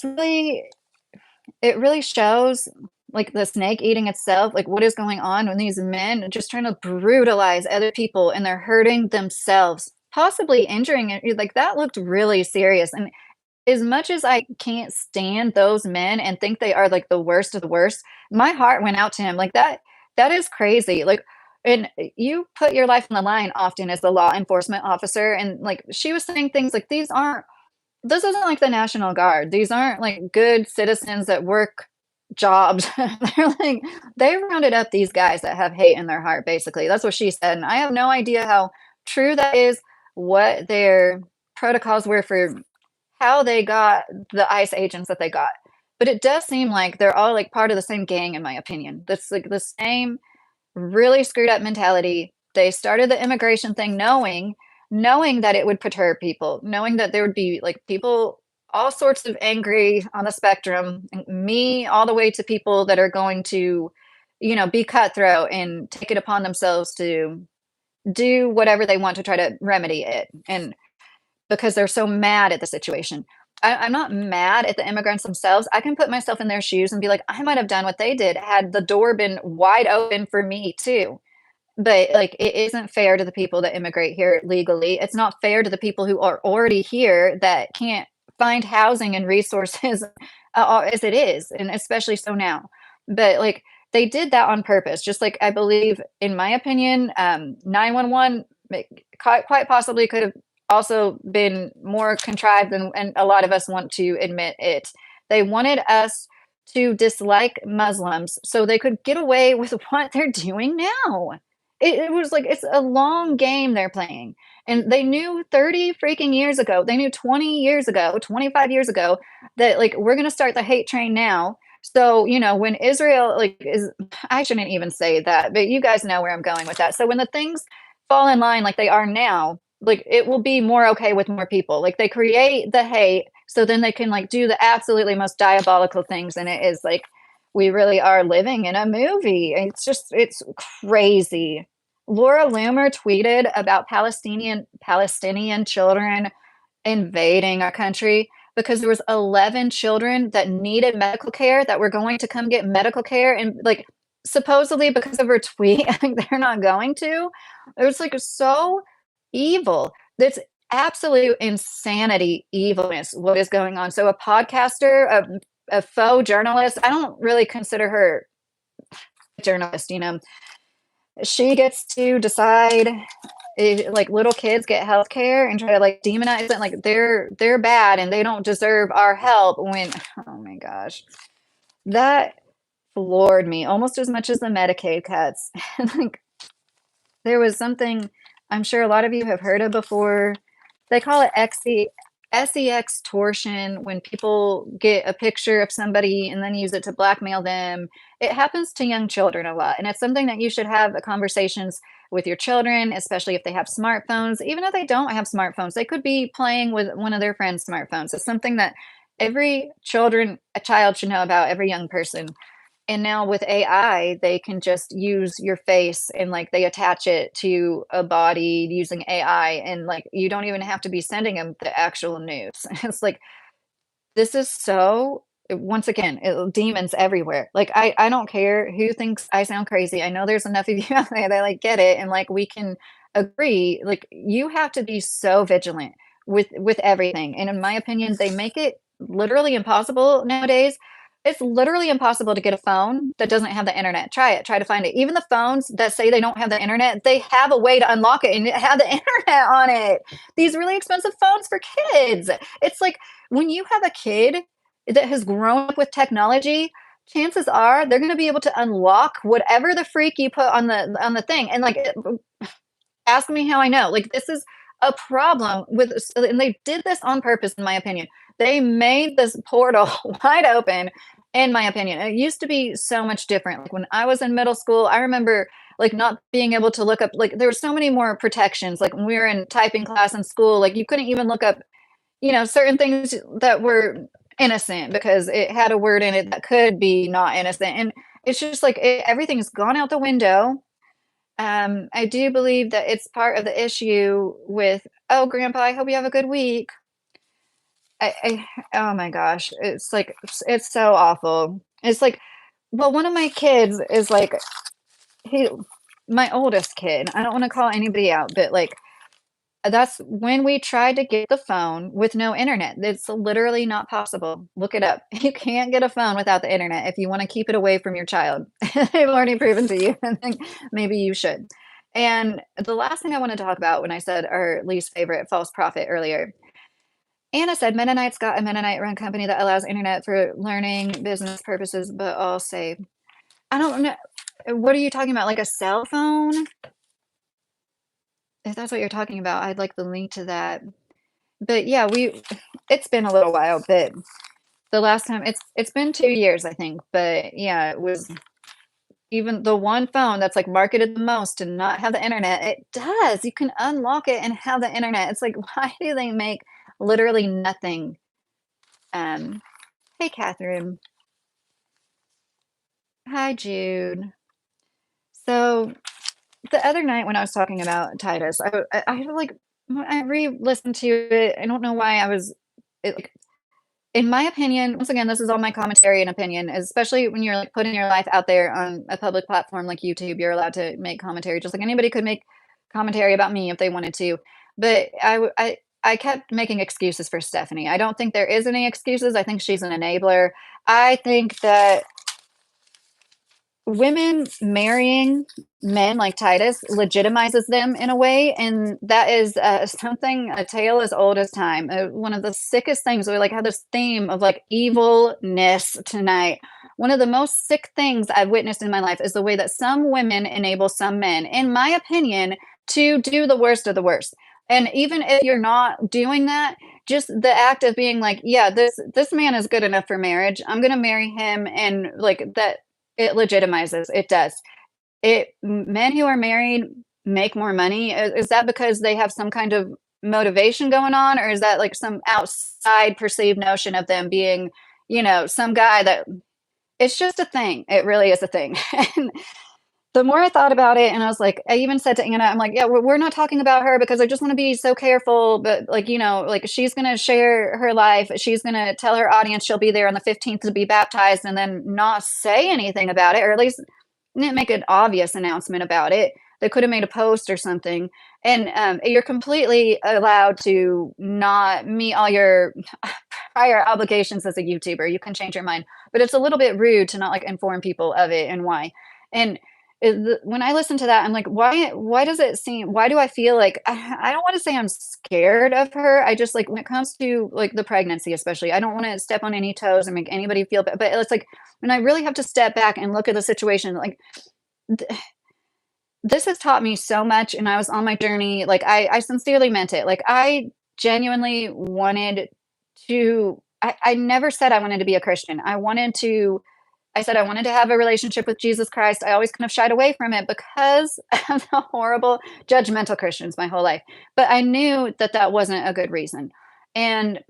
really shows, like, the snake eating itself, like, what is going on when these men are just trying to brutalize other people, and they're hurting themselves, possibly injuring it like, that looked really serious, and as much as I can't stand those men and think they are, like, the worst of the worst, my heart went out to him, like, that is crazy, like and you put your life on the line often as the law enforcement officer, and, like, she was saying things like, this isn't like the National Guard. These aren't like good citizens that work jobs. They're like they rounded up these guys that have hate in their heart, basically. That's what she said. And I have no idea how true that is, what their protocols were for how they got the ICE agents that they got. But it does seem like they're all like part of the same gang, in my opinion. That's like the same really screwed up mentality. They started the immigration thing knowing that it would perturb people, knowing that there would be, like, people all sorts of angry on the spectrum, me all the way to people that are going to, be cutthroat and take it upon themselves to do whatever they want to try to remedy it, and because they're so mad at the situation. I'm not mad at the immigrants themselves. I can put myself in their shoes and be like, "I might have done what they did had the door been wide open for me too." But, like, it isn't fair to the people that immigrate here legally. It's not fair to the people who are already here that can't find housing and resources, as it is, and especially so now. But, like, they did that on purpose, just like I believe, in my opinion, 911 quite possibly could have also been more contrived than and a lot of us want to admit it. They wanted us to dislike Muslims so they could get away with what they're doing now. It was like it's a long game they're playing, and they knew 30 freaking years ago, they knew 20 years ago, 25 years ago that, like, we're gonna start the hate train now. So, when Israel, like, is I shouldn't even say that, but you guys know where I'm going with that. So when the things fall in line like they are now, like, it will be more okay with more people. Like, they create the hate, so then they can, like, do the absolutely most diabolical things, and it is like, we really are living in a movie. It's crazy. Laura Loomer tweeted about Palestinian children invading our country because there was 11 children that needed medical care that were going to come get medical care and, like, supposedly because of her tweet, I think they're not going to. It was, like, so evil. That's absolute insanity, evilness, what is going on. So a podcaster, a faux journalist, I don't really consider her a journalist, she gets to decide if, like, little kids get healthcare and try to, like, demonize it, like, they're bad and they don't deserve our help when oh my gosh. That floored me almost as much as the Medicaid cuts. Like, there was something I'm sure a lot of you have heard of before. They call it sex torsion when people get a picture of somebody and then use it to blackmail them. It happens to young children a lot, and it's something that you should have conversations with your children, especially if they have smartphones. Even if they don't have smartphones, they could be playing with one of their friends' smartphones. It's something that a child should know about, every young person. And now with AI, they can just use your face and, like, they attach it to a body using AI, and, like, you don't even have to be sending them the actual news. It's like, this is so once again, demons everywhere. Like, I don't care who thinks I sound crazy. I know there's enough of you out there that, like, get it, and, like, we can agree, like, you have to be so vigilant with everything, and in my opinion, they make it literally impossible nowadays. It's literally impossible to get a phone that doesn't have the internet. Try it, try to find it. Even the phones that say they don't have the internet, they have a way to unlock it and have the internet on it. These really expensive phones for kids. It's like, when you have a kid that has grown up with technology, chances are they're gonna be able to unlock whatever the freak you put on the thing, and, like, ask me how I know. Like, this is a problem with and they did this on purpose, in my opinion. They made this portal wide open, in my opinion. It used to be so much different. Like, when I was in middle school, I remember, like, not being able to look up, like, there were so many more protections. Like, when we were in typing class in school, like, you couldn't even look up, certain things that were innocent because it had a word in it that could be not innocent. And it's just like everything's gone out the window. I do believe that it's part of the issue with, oh, grandpa, I hope you have a good week. Oh my gosh, it's like, it's so awful. It's like, well, one of my kids is like, he, my oldest kid, I don't want to call anybody out, but like, that's when we tried to get the phone with no internet. It's literally not possible. Look it up. You can't get a phone without the internet if you want to keep it away from your child. They've already proven to you. I think maybe you should. And the last thing I want to talk about when I said our least favorite false prophet earlier, Anna said Mennonites got a Mennonite run company that allows internet for learning, business purposes, but all safe. I don't know. What are you talking about? Like a cell phone? If that's what you're talking about, I'd like the link to that. But yeah, it's been a little while, but the last time it's been 2 years, I think, but yeah, it was even the one phone that's, like, marketed the most to not have the internet, it does, you can unlock it and have the internet. It's like, why do they make literally nothing? Um, hey, Catherine. Hi, Jude. So, the other night when I was talking about Titus, I like, when I re-listened to it, I don't know why I was like, in my opinion, once again, this is all my commentary and opinion, especially when you're, like, putting your life out there on a public platform like YouTube, you're allowed to make commentary just like anybody could make commentary about me if they wanted to. But I kept making excuses for Stephanie. I don't think there is any excuses. I think she's an enabler. I think that women marrying men like Titus legitimizes them in a way, and that is something a tale as old as time. One of the sickest things we like have this theme of like evilness tonight. One of the most sick things I've witnessed in my life is the way that some women enable some men, in my opinion, to do the worst of the worst. And even if you're not doing that, just the act of being like, yeah, this man is good enough for marriage. I'm gonna marry him, and like that, it legitimizes, it does. Men who are married make more money. Is that because they have some kind of motivation going on, or is that like some outside perceived notion of them being, some guy that it's just a thing. It really is a thing. And the more I thought about it, and I was like, I even said to Anna, I'm like, yeah, we're not talking about her because I just want to be so careful. But like, like she's going to share her life. She's going to tell her audience she'll be there on the 15th to be baptized and then not say anything about it, or at least make an obvious announcement about it. they could have made a post or something. And you're completely allowed to not meet all your prior obligations as a YouTuber. You can change your mind, but it's a little bit rude to not like inform people of it and why. And when I listen to that, I'm like, why does it seem, why do I feel like, I don't want to say I'm scared of her. I just like, when it comes to like the pregnancy, especially, I don't want to step on any toes or make anybody feel bad. But it's like, when I really have to step back and look at the situation, like, this has taught me so much, and I was on my journey, like, I sincerely meant it, like, I genuinely wanted to I never said I wanted to be a Christian. I said I wanted to have a relationship with Jesus Christ. I always kind of shied away from it because of the horrible, judgmental Christians my whole life, but I knew that that wasn't a good reason, and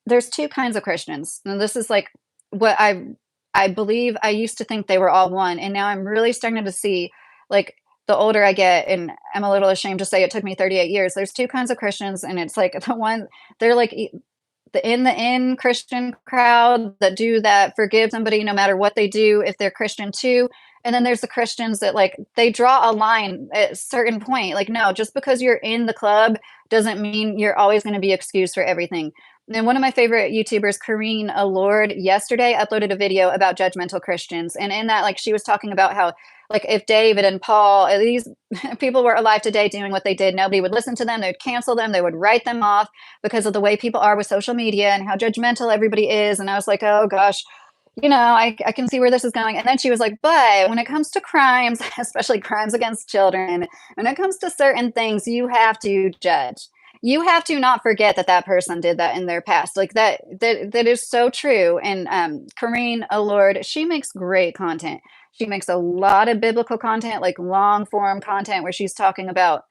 there's 2 kinds of Christians, and this is, like, what I believe. I used to think they were all one, and now I'm really starting to see, like, the older I get, and I'm a little ashamed to say it took me 38 years, there's 2 kinds of Christians, and it's, like, the one they're, like, the in Christian crowd that do that, forgive somebody no matter what they do if they're Christian too. And then there's the Christians that like they draw a line at a certain point. Like, no, just because you're in the club doesn't mean you're always going to be excused for everything. And one of my favorite YouTubers, Kareen Allord, yesterday uploaded a video about judgmental Christians. And in that, like, she was talking about how, like, if David and Paul, these people were alive today doing what they did, nobody would listen to them. They'd cancel them. They would write them off because of the way people are with social media and how judgmental everybody is. And I was like, oh gosh, I can see where this is going. And then she was like, but when it comes to crimes, especially crimes against children, when it comes to certain things, you have to judge. You have to not forget that that person did that in their past. Like that is so true. And Corrine Allord, she makes great content. She makes a lot of biblical content, like long form content where she's talking about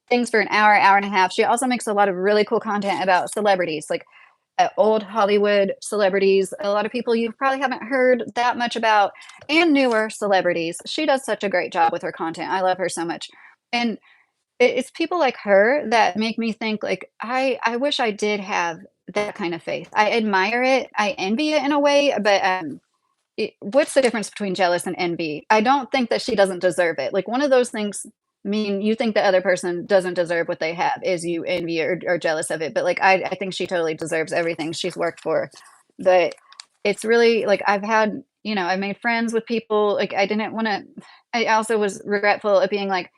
things for an hour, hour and a half. She also makes a lot of really cool content about celebrities, like old Hollywood celebrities, a lot of people you probably haven't heard that much about, and newer celebrities. She does such a great job with her content. I love her so much. And it's people like her that make me think like I wish I did have that kind of faith. I admire it. I envy it in a way, but what's the difference between jealous and envy? I don't think that she doesn't deserve it. Like one of those things mean you think the other person doesn't deserve what they have is you envy or jealous of it. But like I think she totally deserves everything she's worked for. But it's really like I've made friends with people. Like I didn't want to I also was regretful of being like,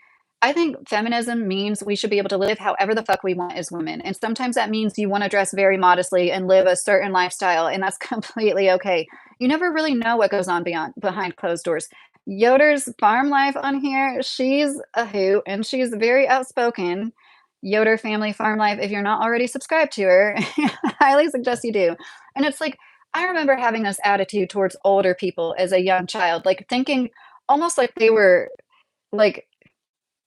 I think feminism means we should be able to live however the fuck we want as women. And sometimes that means you want to dress very modestly and live a certain lifestyle, and that's completely okay. You never really know what goes on beyond behind closed doors. Yoder's farm life on here, she's a hoot and she's very outspoken. Yoder Family Farm Life, if you're not already subscribed to her, I highly suggest you do. And it's like, I remember having this attitude towards older people as a young child, like thinking almost like they were like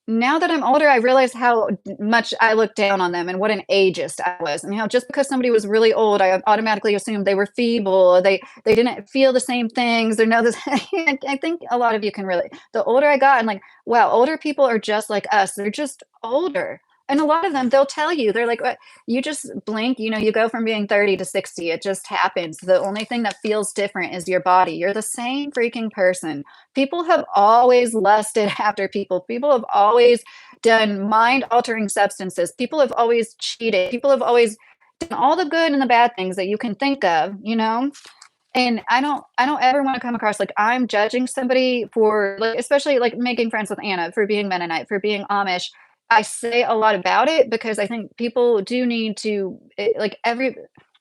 now that I'm older, I realize how much I look down on them and what an ageist I was, and how just because somebody was really old, I automatically assumed they were feeble, they didn't feel the same things or know this. I think a lot of you can relate. The older I got, I'm like, wow, older people are just like us. They're just older. And a lot of them, they'll tell you, they're like, what? You just blink, you go from being 30 to 60. It just happens. The only thing that feels different is your body. You're the same freaking person. People have always lusted after people. People have always done mind altering substances. People have always cheated. People have always done all the good and the bad things that you can think of. And I don't ever want to come across like I'm judging somebody for like, especially like making friends with Anna for being Mennonite, for being Amish. I say a lot about it because I think people do need to like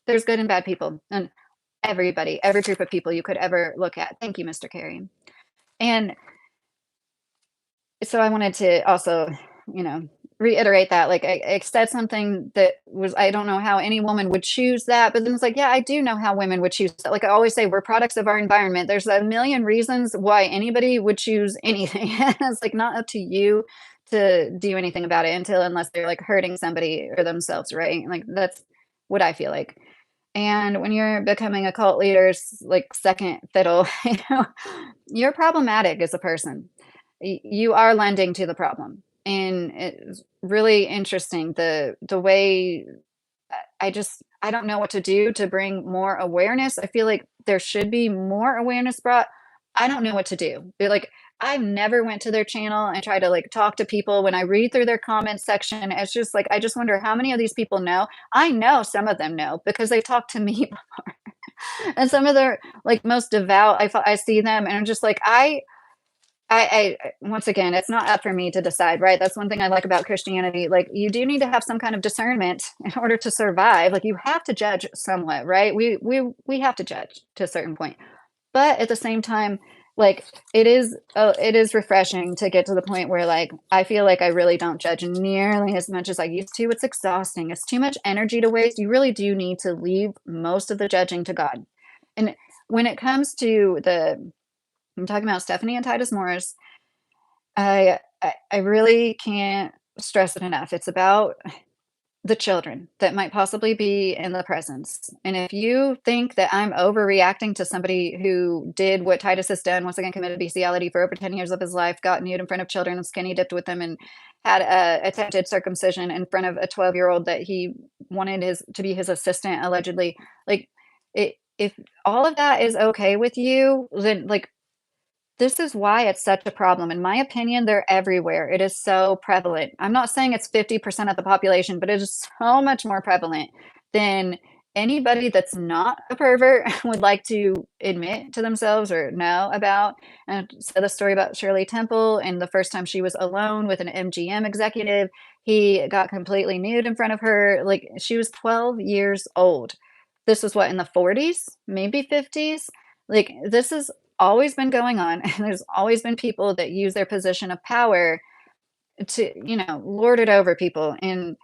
there's good and bad people and every group of people you could ever look at. Thank you, Mr. Carey. And so I wanted to also, you know, reiterate that, like, I said something that was I don't know how any woman would choose that, but then it's like, yeah, I do know how women would choose that. Like I always say, we're products of our environment. There's a million reasons why anybody would choose anything. It's like not up to you to do anything about it unless they're like hurting somebody or themselves, right? Like that's what I feel like. And when you're becoming a cult leader's like second fiddle, you're problematic as a person. You are lending to the problem. And it's really interesting the way I don't know what to do to bring more awareness. I feel like there should be more awareness brought. I don't know what to do. Like I've never went to their channel and tried to, like, talk to people. When I read through their comment section, it's just like, I just wonder how many of these people know. I know some of them know because they talk to me before. And some of their, like, most devout, I see them and I'm just like, once again, it's not up for me to decide, right? That's one thing I like about Christianity. Like, you do need to have some kind of discernment in order to survive. Like, you have to judge somewhat, right? We have to judge to a certain point. But at the same time, like, it is refreshing to get to the point where, like, I feel like I really don't judge nearly as much as I used to. It's exhausting. It's too much energy to waste. You really do need to leave most of the judging to God. And when it comes to I'm talking about Stephanie and Titus Morris, I really can't stress it enough. It's about the children that might possibly be in the presence. And if you think that I'm overreacting to somebody who did what Titus has done, once again, committed bestiality for over 10 years of his life, got nude in front of children and skinny dipped with them, and had a attempted circumcision in front of a 12-year-old that he wanted his to be his assistant, allegedly. Like, if all of that is okay with you, then, like, this is why it's such a problem. In my opinion, they're everywhere. It is so prevalent. I'm not saying it's 50% of the population, but it is so much more prevalent than anybody that's not a pervert would like to admit to themselves or know about. And so the story about Shirley Temple and the first time she was alone with an MGM executive, he got completely nude in front of her. Like, she was 12 years old. This was what, in the 40s, maybe 50s? Like, this has always been going on, and there's always been people that use their position of power to, lord it over people. And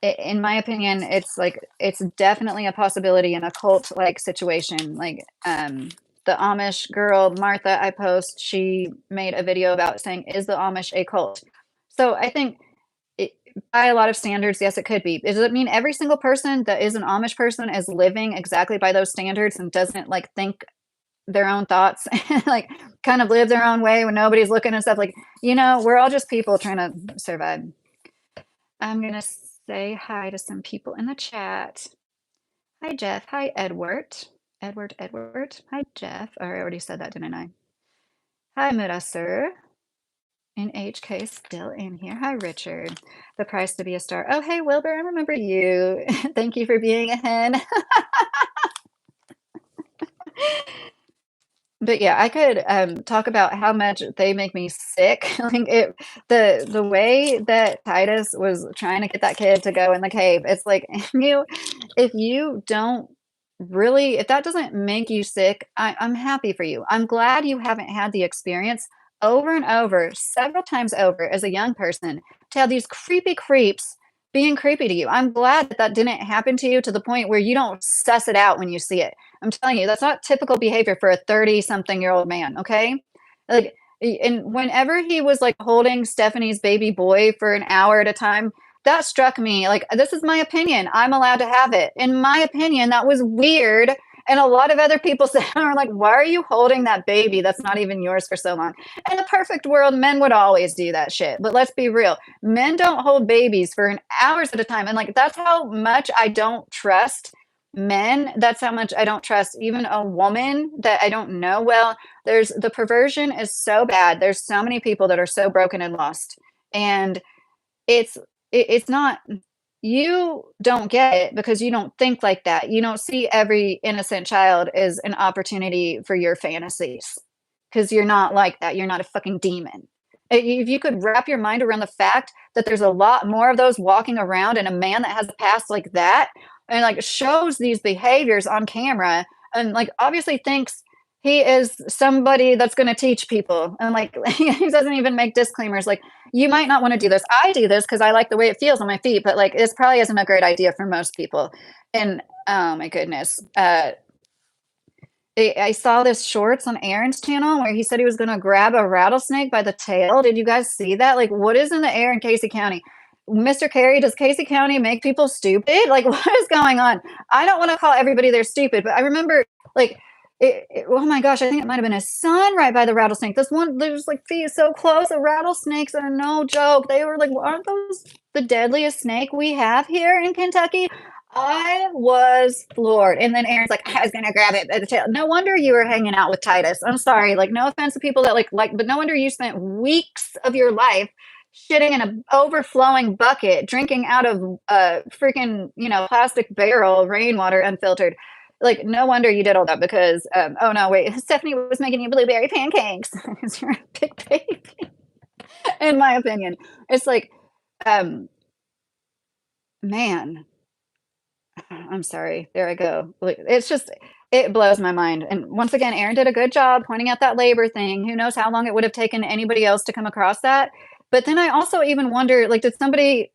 in my opinion, it's like, it's definitely a possibility in a cult like situation. Like, the Amish girl, Martha, I post, she made a video about saying, is the Amish a cult? So I think it, by a lot of standards, yes, it could be. Does it mean every single person that is an Amish person is living exactly by those standards and doesn't, like, think their own thoughts, like, kind of live their own way when nobody's looking and stuff? Like, we're all just people trying to survive. I'm gonna say hi to some people in the chat. Hi, Jeff. Hi, Edward. Edward. Hi, Jeff. Oh, I already said that, didn't I? Hi, Mudasir. And HK still in here. Hi, Richard. The price to be a star. Oh, hey, Wilbur. I remember you. Thank you for being a hen. But yeah, I could talk about how much they make me sick. Like, the way that Titus was trying to get that kid to go in the cave, it's like, if you don't really, if that doesn't make you sick, I'm happy for you. I'm glad you haven't had the experience over and over, several times over, as a young person, to have these creepy creeps being creepy to you. I'm glad that that didn't happen to you to the point where you don't suss it out when you see it. I'm telling you, that's not typical behavior for a 30-something-year-old man, okay? Like, and whenever he was, like, holding Stephanie's baby boy for an hour at a time, that struck me. Like, this is my opinion. I'm allowed to have it. In my opinion, that was weird. And a lot of other people are like, why are you holding that baby that's not even yours for so long? In a perfect world, men would always do that shit. But let's be real. Men don't hold babies for an hours at a time. And, like, that's how much I don't trust men. That's how much I don't trust even a woman that I don't know well. The perversion is so bad. There's so many people that are so broken and lost. And it's it's not, you don't get it because you don't think like that. You don't see every innocent child as an opportunity for your fantasies because you're not like that. You're not a fucking demon. If you could wrap your mind around the fact that there's a lot more of those walking around, and a man that has a past like that and, like, shows these behaviors on camera and, like, obviously thinks he is somebody that's going to teach people, and, like, he doesn't even make disclaimers like, you might not want to do this. I do this because I like the way it feels on my feet, but, like, this probably isn't a great idea for most people. And oh my goodness, I saw this shorts on Aaron's channel where he said he was going to grab a rattlesnake by the tail. Did you guys see that? Like, what is in the air in Casey County? Mr. Carey, does Casey County make people stupid? Like, what is going on? I don't want to call everybody there stupid, but I remember, like, oh my gosh, I think it might have been his son right by the rattlesnake. This one, there's, like, feet so close. The rattlesnakes are no joke. They were like, aren't those the deadliest snake we have here in Kentucky? I was floored. And then Aaron's like, I was gonna grab it by the tail. No wonder you were hanging out with Titus. I'm sorry. Like, no offense to people that but no wonder you spent weeks of your life shitting in an overflowing bucket, drinking out of a freaking, plastic barrel, rainwater, unfiltered. Like, no wonder you did all that because, oh no, wait, Stephanie was making you blueberry pancakes because you're a big baby, in my opinion. It's like, um, man, I'm sorry. There I go. Like, it's just it blows my mind. And once again, Aaron did a good job pointing out that labor thing. Who knows how long it would have taken anybody else to come across that? But then I also even wonder, like, did somebody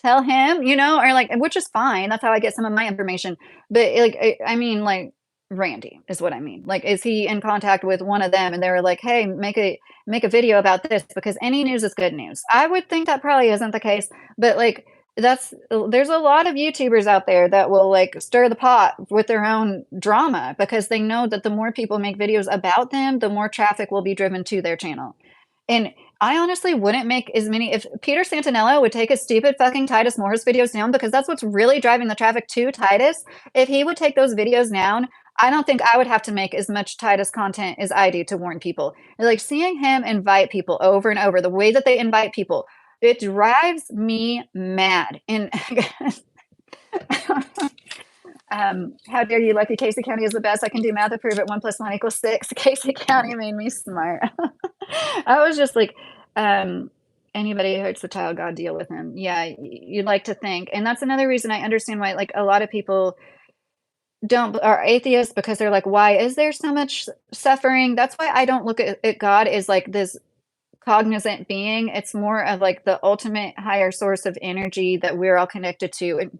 tell him, or like, which is fine. That's how I get some of my information. But like, I mean, like, Randy is what I mean. Like, is he in contact with one of them? And they were like, "Hey, make a video about this because any news is good news." I would think that probably isn't the case, but like, there's a lot of YouTubers out there that will like stir the pot with their own drama because they know that the more people make videos about them, the more traffic will be driven to their channel. And I honestly wouldn't make as many if Peter Santanello would take his stupid fucking Titus Morris videos down because that's what's really driving the traffic to Titus. If he would take those videos down, I don't think I would have to make as much Titus content as I do to warn people. Like seeing him invite people over and over, the way that they invite people, it drives me mad. And how dare you, Lucky Casey County is the best. I can do math to prove it. 1 + 1 = 6. Casey County made me smart. I was just like, anybody who hurts the child, God deal with him. Yeah, you'd like to think. And that's another reason I understand why, like, a lot of people don't are atheists because they're like, why is there so much suffering? That's why I don't look at God as like this cognizant being. It's more of like the ultimate higher source of energy that we're all connected to. And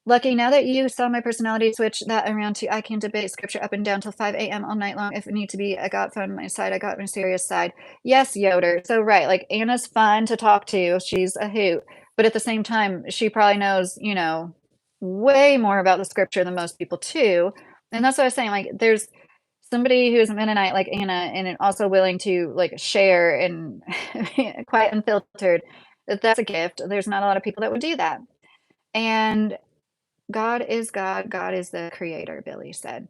Lucky, now that you saw my personality switch that around to I can debate scripture up and down till 5 a.m. all night long if it need to be. I got fun on my side. I got my serious side. Yes, Yoder. So right, like Anna's fun to talk to. She's a hoot. But at the same time, she probably knows, way more about the scripture than most people too. And that's what I was saying. Like there's somebody who's a Mennonite like Anna and also willing to like share and quite unfiltered. That's a gift. There's not a lot of people that would do that. And God is God. God is the creator, Billy said.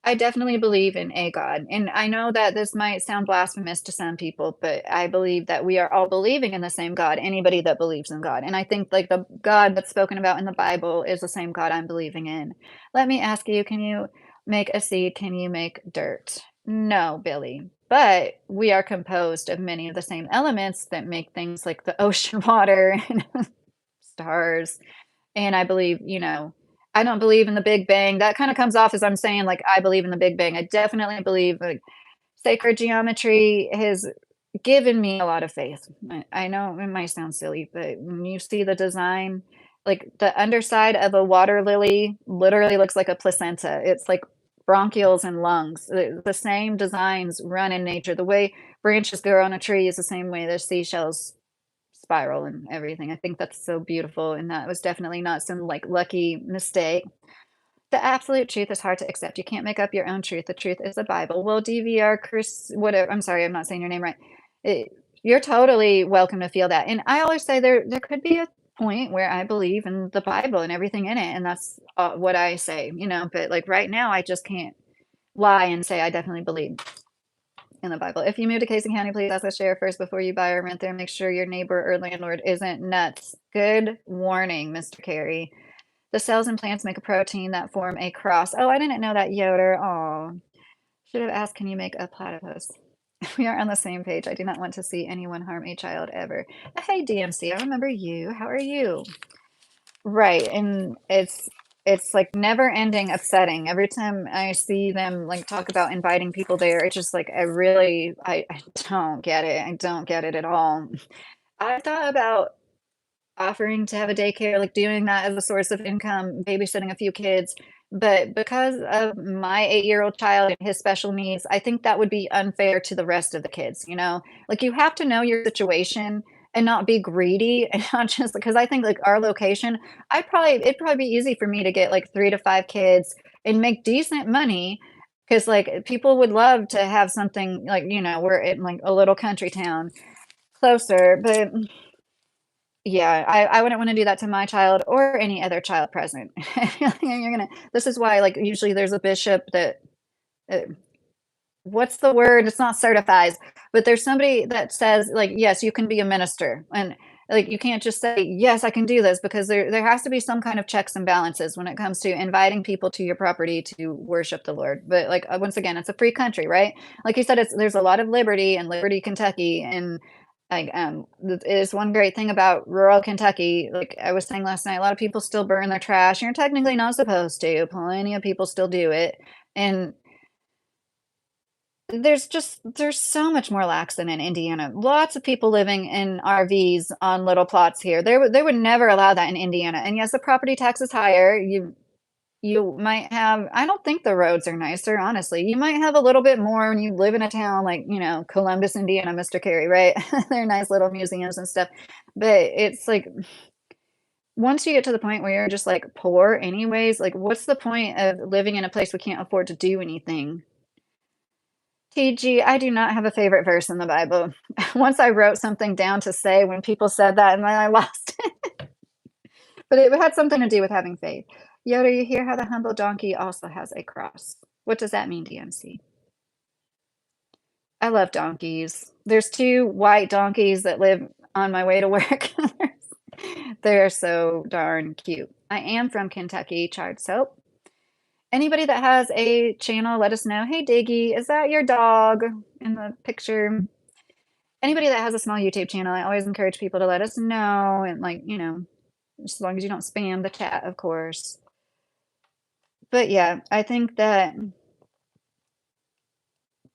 I definitely believe in a God. And I know that this might sound blasphemous to some people, but I believe that we are all believing in the same God, anybody that believes in God. And I think like the God that's spoken about in the Bible is the same God I'm believing in. Let me ask you, can you make a seed? Can you make dirt? No, Billy. But we are composed of many of the same elements that make things like the ocean water and stars and I believe, I don't believe in the Big Bang. That kind of comes off as I'm saying, like, I believe in the Big Bang. I definitely believe like sacred geometry has given me a lot of faith. I know it might sound silly, but when you see the design, like the underside of a water lily literally looks like a placenta. It's like bronchioles and lungs. The same designs run in nature. The way branches grow on a tree is the same way the seashells spiral and everything. I think that's so beautiful, and that was definitely not some, like, lucky mistake. The absolute truth is hard to accept. You can't make up your own truth. The truth is the Bible. Well, DVR, Chris, whatever. I'm sorry, I'm not saying your name right. You're totally welcome to feel that. And I always say there could be a point where I believe in the Bible and everything in it, and that's what I say, But like right now, I just can't lie and say I definitely believe in the Bible. If you move to Casey County, please ask a share first before you buy or rent there. Make sure your neighbor or landlord isn't nuts. Good warning, Mr. Carey. The cells and plants make a protein that form a cross. Oh, I didn't know that, Yoder. Oh, should have asked, can you make a platypus? We are on the same page. I do not want to see anyone harm a child ever. Hey, DMC, I remember you. How are you? Right, and it's like never ending upsetting. Every time I see them like talk about inviting people there, it's just like I don't get it. I don't get it at all. I thought about offering to have a daycare, like doing that as a source of income, babysitting a few kids. But because of my 8-year-old child and his special needs, I think that would be unfair to the rest of the kids, Like you have to know your situation and not be greedy and not just because I think like our location, it'd probably be easy for me to get like 3 to 5 kids and make decent money because like people would love to have something like, we're in like a little country town closer, but Yeah, I wouldn't wanna do that to my child or any other child present. You're gonna this is why, like, usually there's a bishop that, uh what's the word? It's not certifies, but there's somebody that says, like, "Yes, you can be a minister," and, like, you can't just say, "Yes, I can do this," because there has to be some kind of checks and balances when it comes to inviting people to your property to worship the Lord, but, like, once again, it's a free country, right? Like you said, there's a lot of liberty in Liberty, Kentucky, and, like, it is one great thing about rural Kentucky, like I was saying last night, a lot of people still burn their trash, you're technically not supposed to, plenty of people still do it, and there's so much more lax than in Indiana. Lots of people living in RVs on little plots here. They would never allow that in Indiana. And yes, the property tax is higher. You might have I don't think the roads are nicer, honestly. You might have a little bit more when you live in a town like, Columbus, Indiana, Mr. Carey, right? They're nice little museums and stuff. But it's like once you get to the point where you're just like poor anyways, like what's the point of living in a place we can't afford to do anything? TG, I do not have a favorite verse in the Bible. Once I wrote something down to say when people said that, and then I lost it, but it had something to do with having faith. Yoda, you hear how the humble donkey also has a cross. What does that mean, DMC? I love donkeys. There's 2 white donkeys that live on my way to work. They're so darn cute. I am from Kentucky, charred soap. Anybody that has a channel, let us know. Hey, Diggy, is that your dog in the picture? Anybody that has a small YouTube channel, I always encourage people to let us know and, like, as long as you don't spam the chat, of course. But, yeah, I think that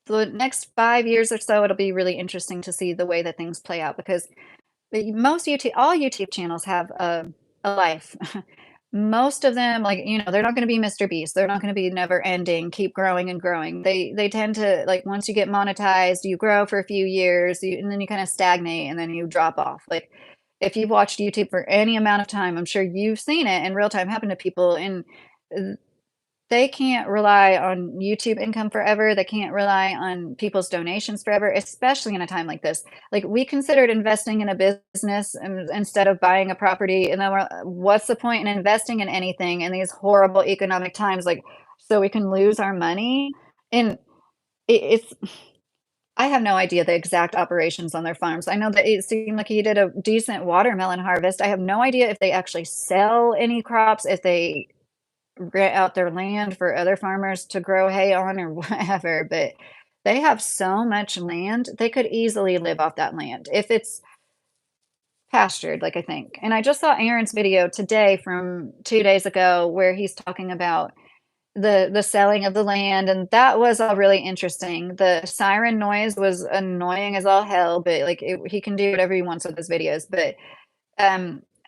the next 5 years or so, it'll be really interesting to see the way that things play out because most YouTube all YouTube channels have a life. Most of them, like, they're not gonna be Mr. Beast. They're not gonna be never ending, keep growing and growing. They tend to like, once you get monetized, you grow for a few years, and then you kinda stagnate, and then you drop off. Like, if you've watched YouTube for any amount of time, I'm sure you've seen it in real time happen to people, and, uh, they can't rely on YouTube income forever. They can't rely on people's donations forever, especially in a time like this. Like, we considered investing in a business instead of buying a property, and then what's the point in investing in anything in these horrible economic times, like, so we can lose our money? And it's I have no idea the exact operations on their farms. I know that it seemed like he did a decent watermelon harvest. I have no idea if they actually sell any crops, if they rent out their land for other farmers to grow hay on or whatever, but they have so much land, they could easily live off that land if it's pastured, like I think. And I just saw Aaron's video today from 2 days ago where he's talking about the selling of the land, and that was all really interesting. The siren noise was annoying as all hell, but, like, he can do whatever he wants with his videos, but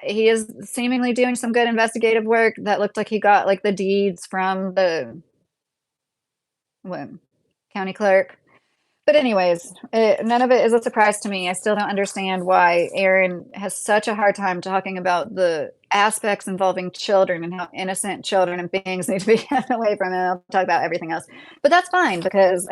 he is seemingly doing some good investigative work that looked like he got, like, the deeds from the what, county clerk. But anyways, none of it is a surprise to me. I still don't understand why Aaron has such a hard time talking about the aspects involving children and how innocent children and beings need to be kept away from it. I'll talk about everything else. But that's fine because,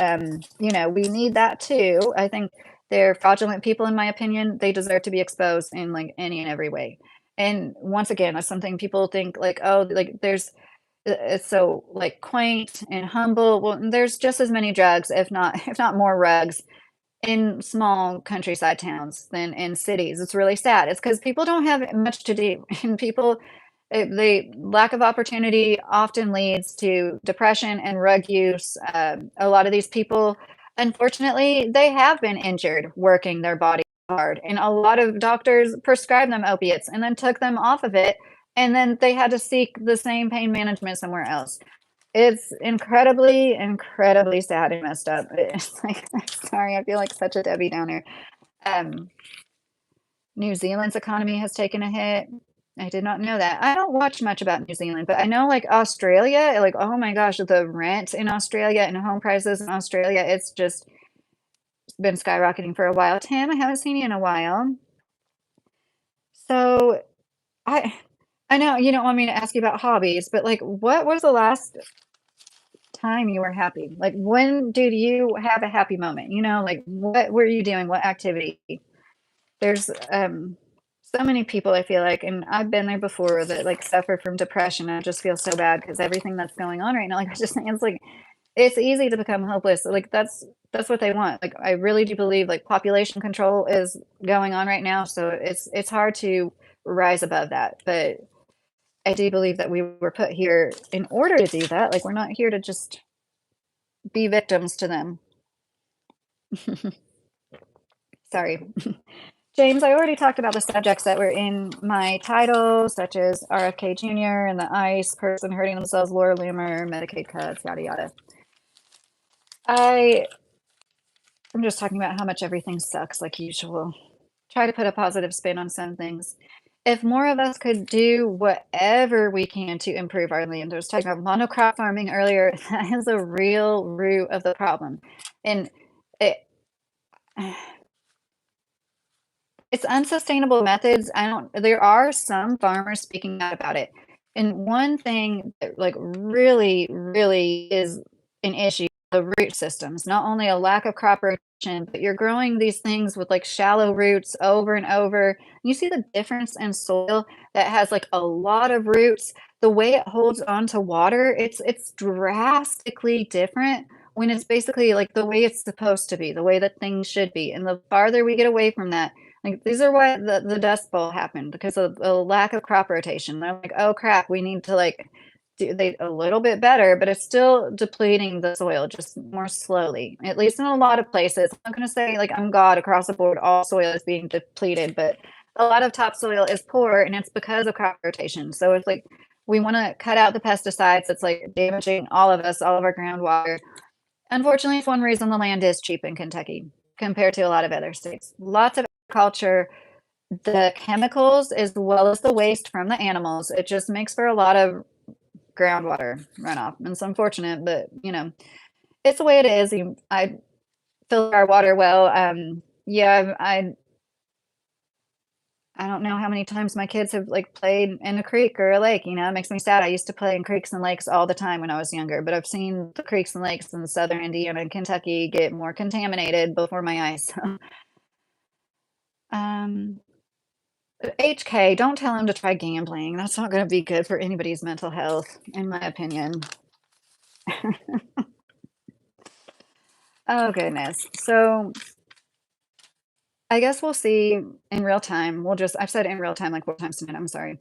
we need that too. I think they're fraudulent people, in my opinion. They deserve to be exposed in like any and every way. And once again, that's something people think like, oh, like it's so like quaint and humble. Well, there's just as many drugs, if not more rugs in small countryside towns than in cities. It's really sad. It's because people don't have much to do, and the lack of opportunity often leads to depression and rug use. A lot of these people, unfortunately, they have been injured working their body hard, and a lot of doctors prescribed them opiates and then took them off of it, and then they had to seek the same pain management somewhere else. It's incredibly, incredibly sad and messed up. It's like, I'm sorry, I feel like such a Debbie Downer. Um, New Zealand's economy has taken a hit. I did not know that. I don't watch much about New Zealand, but I know like Australia, like, oh my gosh, the rent in Australia and home prices in Australia, it's just been skyrocketing for a while. Tim, I haven't seen you in a while. So I I know you don't want me to ask you about hobbies, but like what was the last time you were happy? Like, when did you have a happy moment? Like, what were you doing? What activity? There's So many people I feel like, and I've been there before, that, like, suffer from depression. I just feel so bad because everything that's going on right now, like, I just think it's like it's easy to become hopeless. Like, that's what they want. Like, I really do believe, like, population control is going on right now, so it's hard to rise above that, but I do believe that we were put here in order to do that. Like, we're not here to just be victims to them. Sorry. James, I already talked about the subjects that were in my title, such as RFK Jr. and the ICE person hurting themselves, Laura Loomer, Medicaid cuts, yada yada. I'm just talking about how much everything sucks, like usual. Try to put a positive spin on some things. If more of us could do whatever we can to improve our land, I was talking about monocrop farming earlier. That is the real root of the problem, and it. It's unsustainable methods. I don't There are some farmers speaking out about it. And one thing that, like, really, really is an issue, the root systems. Not only a lack of crop rotation, but you're growing these things with, like, shallow roots over and over. You see the difference in soil that has, like, a lot of roots. The way it holds on to water, it's drastically different when it's basically, like, the way it's supposed to be, the way that things should be. And the farther we get away from that, like, these are why the Dust Bowl happened, because of a lack of crop rotation. They're like, "Oh, crap, we need to, like, do they a little bit better," but it's still depleting the soil just more slowly, at least in a lot of places. I'm not gonna say, like, I'm God across the board, all soil is being depleted, but a lot of topsoil is poor, and it's because of crop rotation. So it's like, we wanna cut out the pesticides that's, like, damaging all of us, all of our groundwater. Unfortunately, it's one reason the land is cheap in Kentucky compared to a lot of other states. Lots of agriculture, the chemicals as well as the waste from the animals, it just makes for a lot of groundwater runoff. And it's unfortunate, but, it's the way it is. I filter our water well. Yeah, I don't know how many times my kids have, like, played in a creek or a lake. It makes me sad. I used to play in creeks and lakes all the time when I was younger, but I've seen the creeks and lakes in southern Indiana and Kentucky get more contaminated before my eyes. Um, HK, don't tell him to try gambling. That's not gonna be good for anybody's mental health, in my opinion. Oh, goodness. So, I guess we'll see in real time. I've said in real time like 4 times tonight, I'm sorry.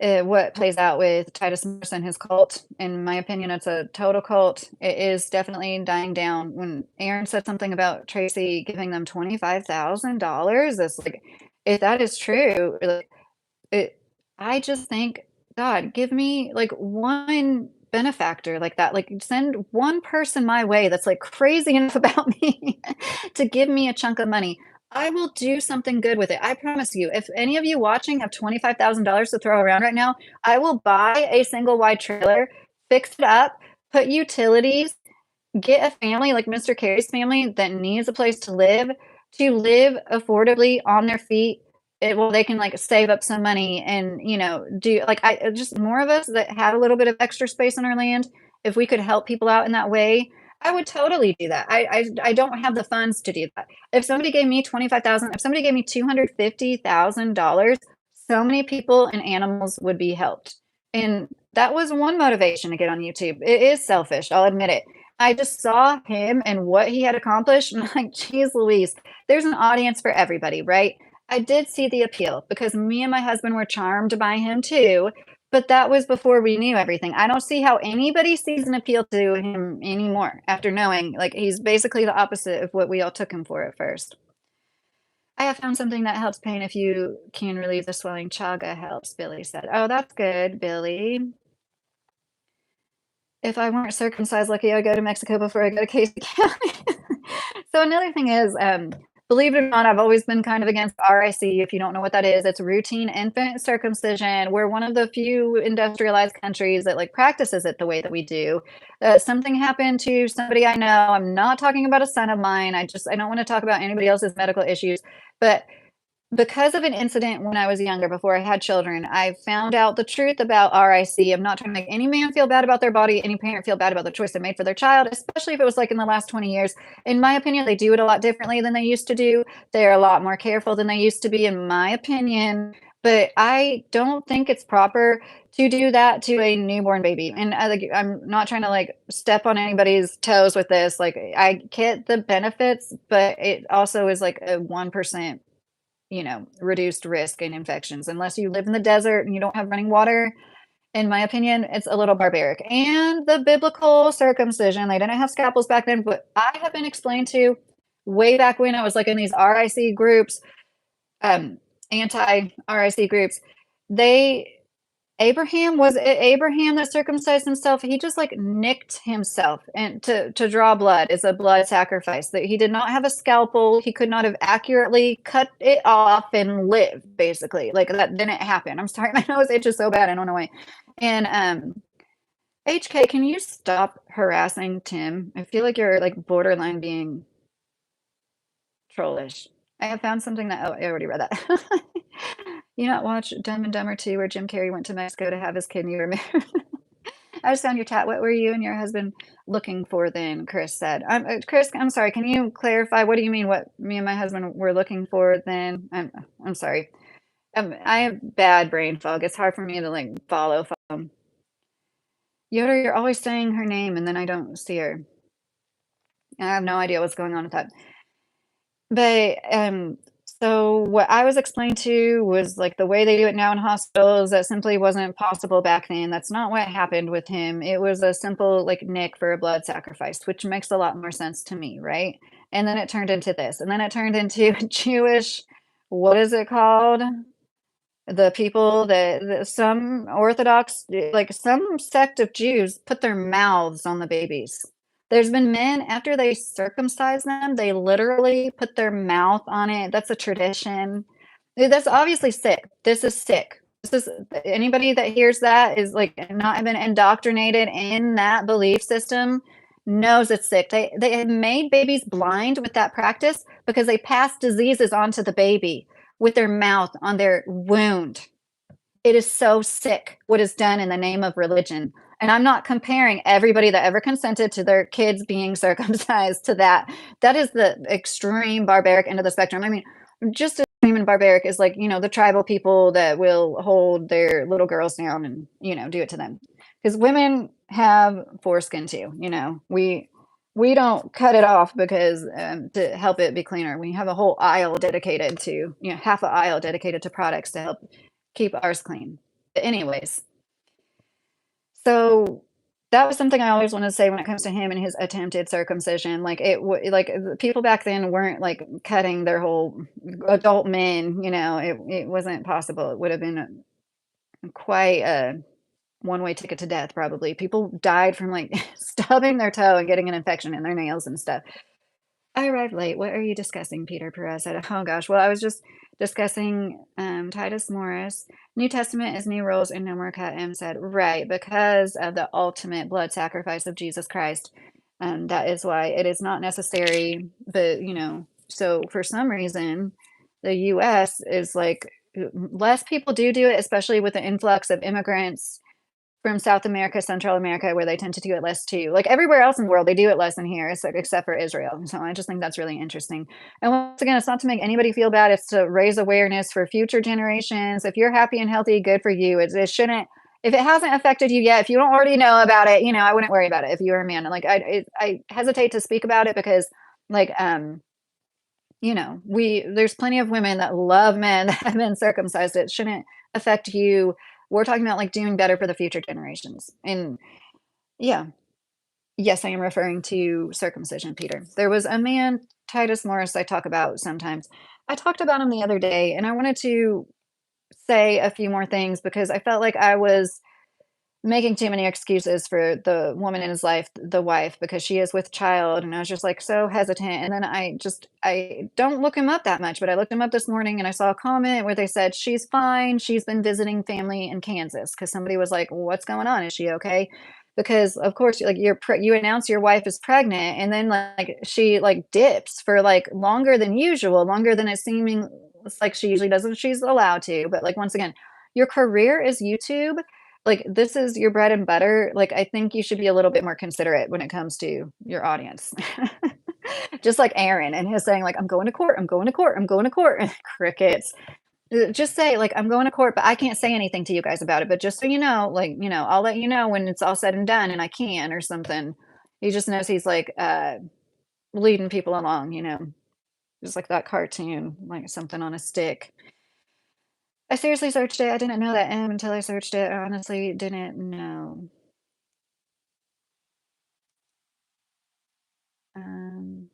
What plays out with Titus Morris and his cult. In my opinion, it's a total cult. It is definitely dying down. When Aaron said something about Tracy giving them $25,000, it's like, if that is true, like, It I just think, "God, give me, like, one benefactor like that, like, send one person my way that's, like, crazy enough about me to give me a chunk of money. I will do something good with it, I promise you. If any of you watching have $25,000 to throw around right now, I will buy a single wide trailer, fix it up, put utilities, get a family like Mr. Carey's family that needs a place to live affordably on their feet, well, they can, like, save up some money and, do like, just more of us that have a little bit of extra space on our land, if we could help people out in that way, I would totally do that. I don't have the funds to do that. If somebody gave me 25,000, if somebody gave me $250,000, so many people and animals would be helped. And that was one motivation to get on YouTube. It is selfish, I'll admit it. I just saw him and what he had accomplished, and I'm like, "Geez Louise, there's an audience for everybody," right? I did see the appeal because me and my husband were charmed by him too, but that was before we knew everything. I don't see how anybody sees an appeal to him anymore after knowing, like, he's basically the opposite of what we all took him for at first. "I have found something that helps pain if you can relieve the swelling. Chaga helps," Billy said. "Oh, that's good, Billy. If I weren't circumcised, lucky I would go to Mexico before I go to Casey County." So another thing is, believe it or not, I've always been kind of against RIC. If you don't know what that is, it's routine infant circumcision. We're one of the few industrialized countries that, like, practices it the way that we do. Something happened to somebody I know. I'm not talking about a son of mine. I don't want to talk about anybody else's medical issues, but Because of an incident when I was younger, before I had children, I found out the truth about RIC. I'm not trying to make any man feel bad about their body, any parent feel bad about the choice they made for their child, especially if it was like in the last 20 years. In my opinion, they do it a lot differently than they used to do. They're a lot more careful than they used to be, in my opinion. But I don't think it's proper to do that to a newborn baby. And like, I'm not trying to like step on anybody's toes with this. Like, I get the benefits, but it also is like a 1%, reduced risk in infections. Unless you live in the desert and you don't have running water, in my opinion, it's a little barbaric. And the biblical circumcision, they didn't have scalpels back then, but I have been explained to way back when I was like in these RIC groups, um, anti RIC groups. They Abraham that circumcised himself. He just like nicked himself and to draw blood is a blood sacrifice. That he did not have a scalpel. He could not have accurately cut it off and live. Basically, like that didn't happen. I'm sorry, my nose itches so bad. I don't know why. And HK, can you stop harassing Tim? I feel like you're like borderline being trollish. I have found something that I already read that. You not watch Dumb and Dumber 2 where Jim Carrey went to Mexico to have his kidney removed? I just found your chat. What were you and your husband looking for then? Chris said. Chris, I'm sorry. Can you clarify? What do you mean? What me and my husband were looking for then? I'm sorry. I have bad brain fog. It's hard for me to like follow. Yoda, you're always saying her name and then I don't see her. I have no idea what's going on with that. But, so what I was explained to was, like, the way they do it now in hospitals, that simply wasn't possible back then. That's not what happened with him. It was a simple, like, nick for a blood sacrifice, which makes a lot more sense to me, right? And then it turned into this, and then it turned into Jewish, what is it called? The people that some Orthodox, like some sect of Jews put their mouths on the babies. There's been men, after they circumcise them, they literally put their mouth on it. That's a tradition. That's obviously sick. This is sick. This is anybody that hears that is like not been indoctrinated in that belief system knows it's sick. They have made babies blind with that practice because they pass diseases onto the baby with their mouth on their wound. It is so sick what is done in the name of religion. And I'm not comparing everybody that ever consented to their kids being circumcised to that. That is the extreme barbaric end of the spectrum. I mean, just as extreme and barbaric is like, the tribal people that will hold their little girls down and, do it to them. Because women have foreskin too, we don't cut it off because to help it be cleaner. We have a whole aisle dedicated to, half an aisle dedicated to products to help keep ours clean. But anyways, so that was something I always wanted to say when it comes to him and his attempted circumcision. Like like the people back then weren't like cutting their whole adult men. It wasn't possible. It would have been quite a one-way ticket to death. Probably people died from like stubbing their toe and getting an infection in their nails and stuff. I arrived late. What are you discussing? Peter Perez said. Oh gosh. Well, I was just discussing Titus Morris. New Testament is new rules and no more cut. M said, right, because of the ultimate blood sacrifice of Jesus Christ. That is why it is not necessary. But, so for some reason, the US is like, less people do it, especially with the influx of immigrants from South America, Central America, where they tend to do it less too. Like everywhere else in the world, they do it less than here, except for Israel. So I just think that's really interesting. And once again, it's not to make anybody feel bad. It's to raise awareness for future generations. If you're happy and healthy, good for you. It shouldn't. If it hasn't affected you yet, if you don't already know about it, I wouldn't worry about it if you were a man. And like I hesitate to speak about it because, like, there's plenty of women that love men that have been circumcised. It shouldn't affect you. We're talking about like doing better for the future generations. And yeah, yes, I am referring to circumcision, Peter. There was a man, Titus Morris, I talk about sometimes. I talked about him the other day and I wanted to say a few more things because I felt like I was making too many excuses for the woman in his life, the wife, because she is with child. And I was just like so hesitant. And then I don't look him up that much, but I looked him up this morning and I saw a comment where they said she's fine. She's been visiting family in Kansas because somebody was like, what's going on? Is she okay? because of course, like you announce your wife is pregnant, and then like she like dips for like longer than usual, longer than it's like she usually does when she's allowed to. But like once again, your career is YouTube. Like this is your bread and butter. Like I think you should be a little bit more considerate when it comes to your audience. Just like Aaron and his saying like, "I'm going to court, I'm going to court, I'm going to court." Crickets. Just say like, "I'm going to court, but I can't say anything to you guys about it. But just so you know, like, I'll let you know when it's all said and done, and I can," or something. He just knows he's like leading people along, just like that cartoon, like something on a stick. I seriously searched it. I didn't know that M until I searched it. I honestly didn't know. Um,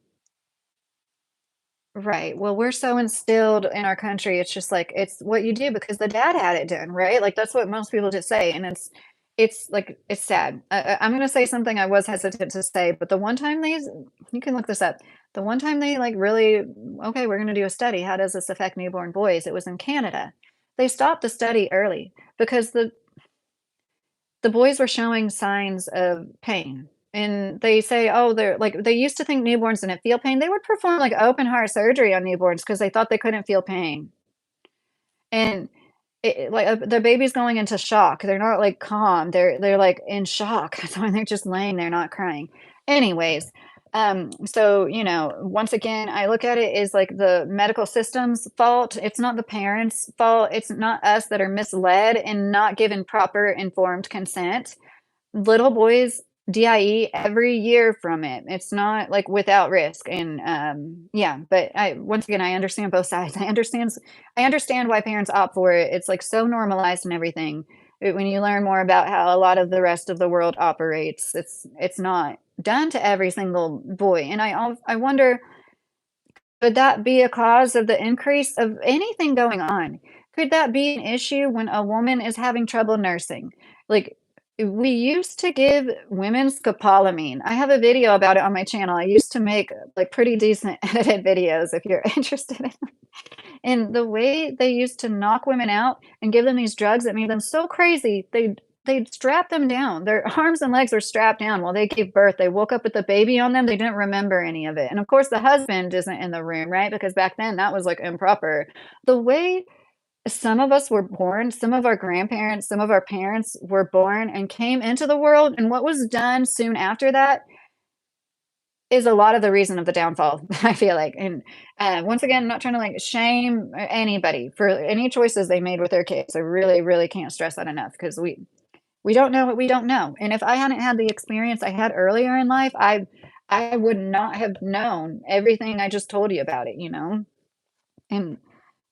Right. Well, we're so instilled in our country, it's just like it's what you do because the dad had it done, right? Like that's what most people just say, and it's like it's sad. I'm gonna say something I was hesitant to say, but the one time you can look this up. The one time they like really, okay, we're gonna do a study. How does this affect newborn boys? It was in Canada. They stopped the study early because the boys were showing signs of pain. And they say, oh, they're like, they used to think newborns didn't feel pain. They would perform like open heart surgery on newborns because they thought they couldn't feel pain. And like the baby's going into shock. They're not like calm. They're like in shock. So when they're just laying there not crying. Anyways, so once again, I look at it as like the medical system's fault. It's not the parents' fault. It's not us that are misled and not given proper informed consent. Little boys DIE every year from it. It's not like without risk. And yeah, but I once again I understand both sides. I understand why parents opt for it. It's like so normalized and everything. When you learn more about how a lot of the rest of the world operates, it's not done to every single boy. And I wonder, could that be a cause of the increase of anything going on? Could that be an issue when a woman is having trouble nursing? Like, we used to give women scopolamine. I have a video about it on my channel. I used to make like pretty decent edited videos if you're interested in. And the way they used to knock women out and give them these drugs that made them so crazy, they'd strap them down. Their arms and legs were strapped down while they gave birth. They woke up with the baby on them. They didn't remember any of it. And of course, the husband isn't in the room, right? Because back then that was like improper. The way some of us were born, some of our grandparents, some of our parents were born and came into the world, and what was done soon after that is a lot of the reason of the downfall, I feel like. And once again, I'm not trying to like shame anybody for any choices they made with their kids. I really, really can't stress that enough because we don't know what we don't know. And if I hadn't had the experience I had earlier in life, I would not have known everything I just told you about it. And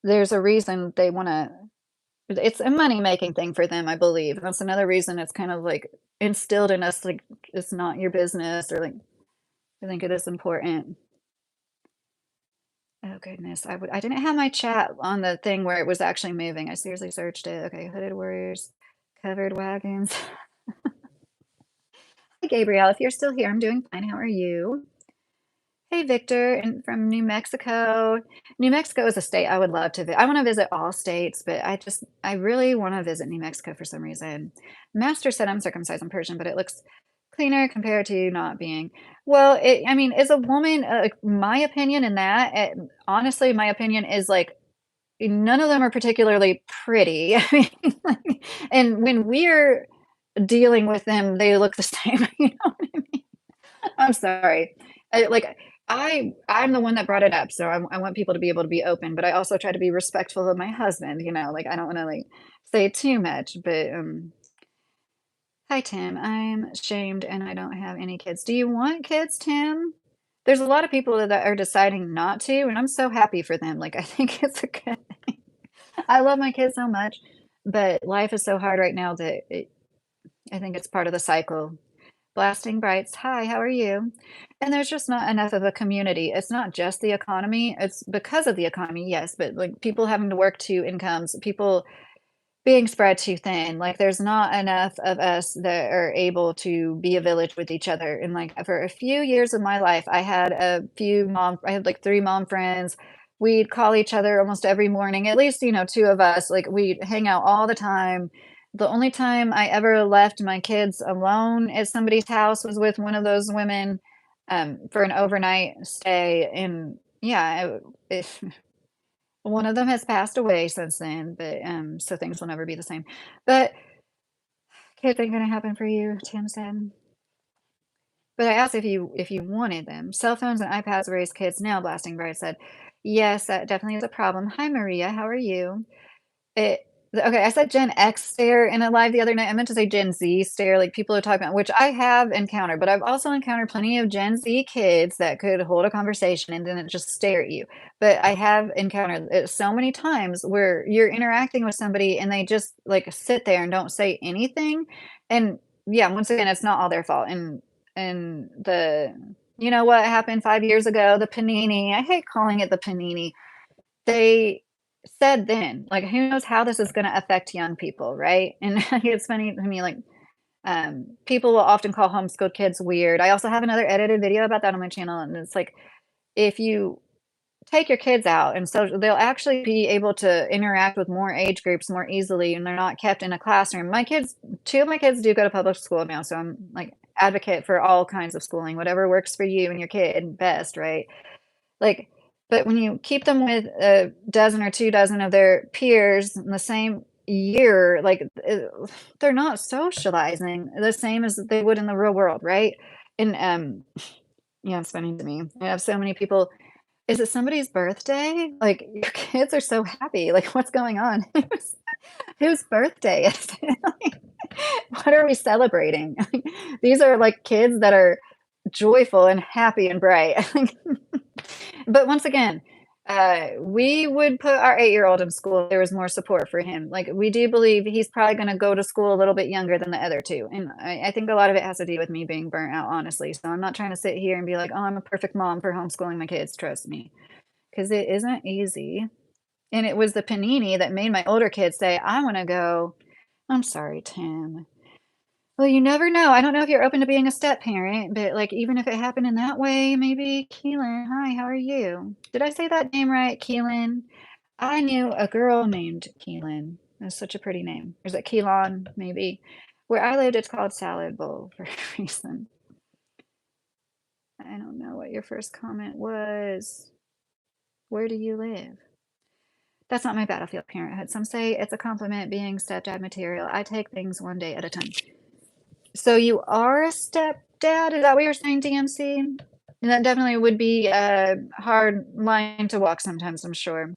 there's a reason they want to. It's a money making thing for them, I believe. That's another reason it's kind of like instilled in us, like it's not your business, or like I think it is important. Oh goodness, I didn't have my chat on the thing where it was actually moving. I seriously searched it. Okay, hooded warriors, covered wagons. Hi Gabrielle, if you're still here, I'm doing fine. How are you? Hey Victor, and from New Mexico. New Mexico is a state I would love to visit. I want to visit all states, but I really want to visit New Mexico for some reason. Master said I'm circumcised in Persian, but it looks cleaner compared to not being. Well, I mean, as a woman, my opinion in that, honestly, my opinion is like none of them are particularly pretty. I mean, like, and when we're dealing with them, they look the same. You know what I mean? I'm sorry. I'm the one that brought it up, so I want people to be able to be open, but I also try to be respectful of my husband. Like I don't want to like say too much. But hi Tim, I'm ashamed and I don't have any kids. Do you want kids, Tim? There's a lot of people that are deciding not to, and I'm so happy for them. Like I think it's a good thing. I love my kids so much, but life is so hard right now that I think it's part of the cycle. Blasting Brights, hi, how are you? And there's just not enough of a community. It's not just the economy. It's because of the economy, yes, but like people having to work two incomes, people being spread too thin. Like there's not enough of us that are able to be a village with each other. And like for a few years of my life, I had like three mom friends. We'd call each other almost every morning, at least, two of us, like we'd hang out all the time. The only time I ever left my kids alone at somebody's house was with one of those women, for an overnight stay, and yeah, it one of them has passed away since then, but, so things will never be the same. But kids ain't gonna happen for you, Tim said. But I asked if you wanted them. Cell phones and iPads raise kids now, Blasting Bright said. Yes, that definitely is a problem. Hi, Maria. How are you? It okay, I said Gen X stare in a live the other night. I meant to say Gen Z stare, like people are talking about, which I have encountered, but I've also encountered plenty of Gen Z kids that could hold a conversation and then just stare at you. But I have encountered it so many times where you're interacting with somebody and they just like sit there and don't say anything. And yeah, once again, it's not all their fault. And the you know what happened 5 years ago, the panini. I hate calling it the panini. They said then, like, who knows how this is gonna affect young people, right? And it's funny to me, like, people will often call homeschooled kids weird. I also have another edited video about that on my channel, and it's like, if you take your kids out and so they'll actually be able to interact with more age groups more easily, and they're not kept in a classroom. My kids 2 of my kids do go to public school now, so I'm, like, advocate for all kinds of schooling, whatever works for you and your kid best, right? Like, but when you keep them with a dozen or 2 dozen of their peers in the same year, like, they're not socializing the same as they would in the real world, right? And, yeah, it's funny to me. I have so many people, "Is it somebody's birthday?" Like, your kids are so happy, like, what's going on? Whose birthday is it? Like, what are we celebrating? These are, like, kids that are joyful and happy and bright. But once again, we would put our 8-year-old in school if there was more support for him. Like, we do believe he's probably gonna go to school a little bit younger than the other 2, and I think a lot of it has to do with me being burnt out, honestly, so I'm not trying to sit here and be like, "Oh, I'm a perfect mom for homeschooling my kids," trust me, because it isn't easy, and it was the panini that made my older kids say, "I wanna go." I'm sorry, Tim. Well, you never know. I don't know if you're open to being a step parent, but, like, even if it happened in that way, maybe Keelan. Hi, how are you? Did I say that name right? Keelan? I knew a girl named Keelan. That's such a pretty name. Or is it Keelan, maybe? Where I lived, it's called Salad Bowl for a reason. I don't know what your first comment was. Where do you live? That's not my battlefield parenthood. Some say it's a compliment being stepdad material. I take things one day at a time. So you are a stepdad? Is that what you're saying, DMC? That definitely would be a hard line to walk sometimes, I'm sure.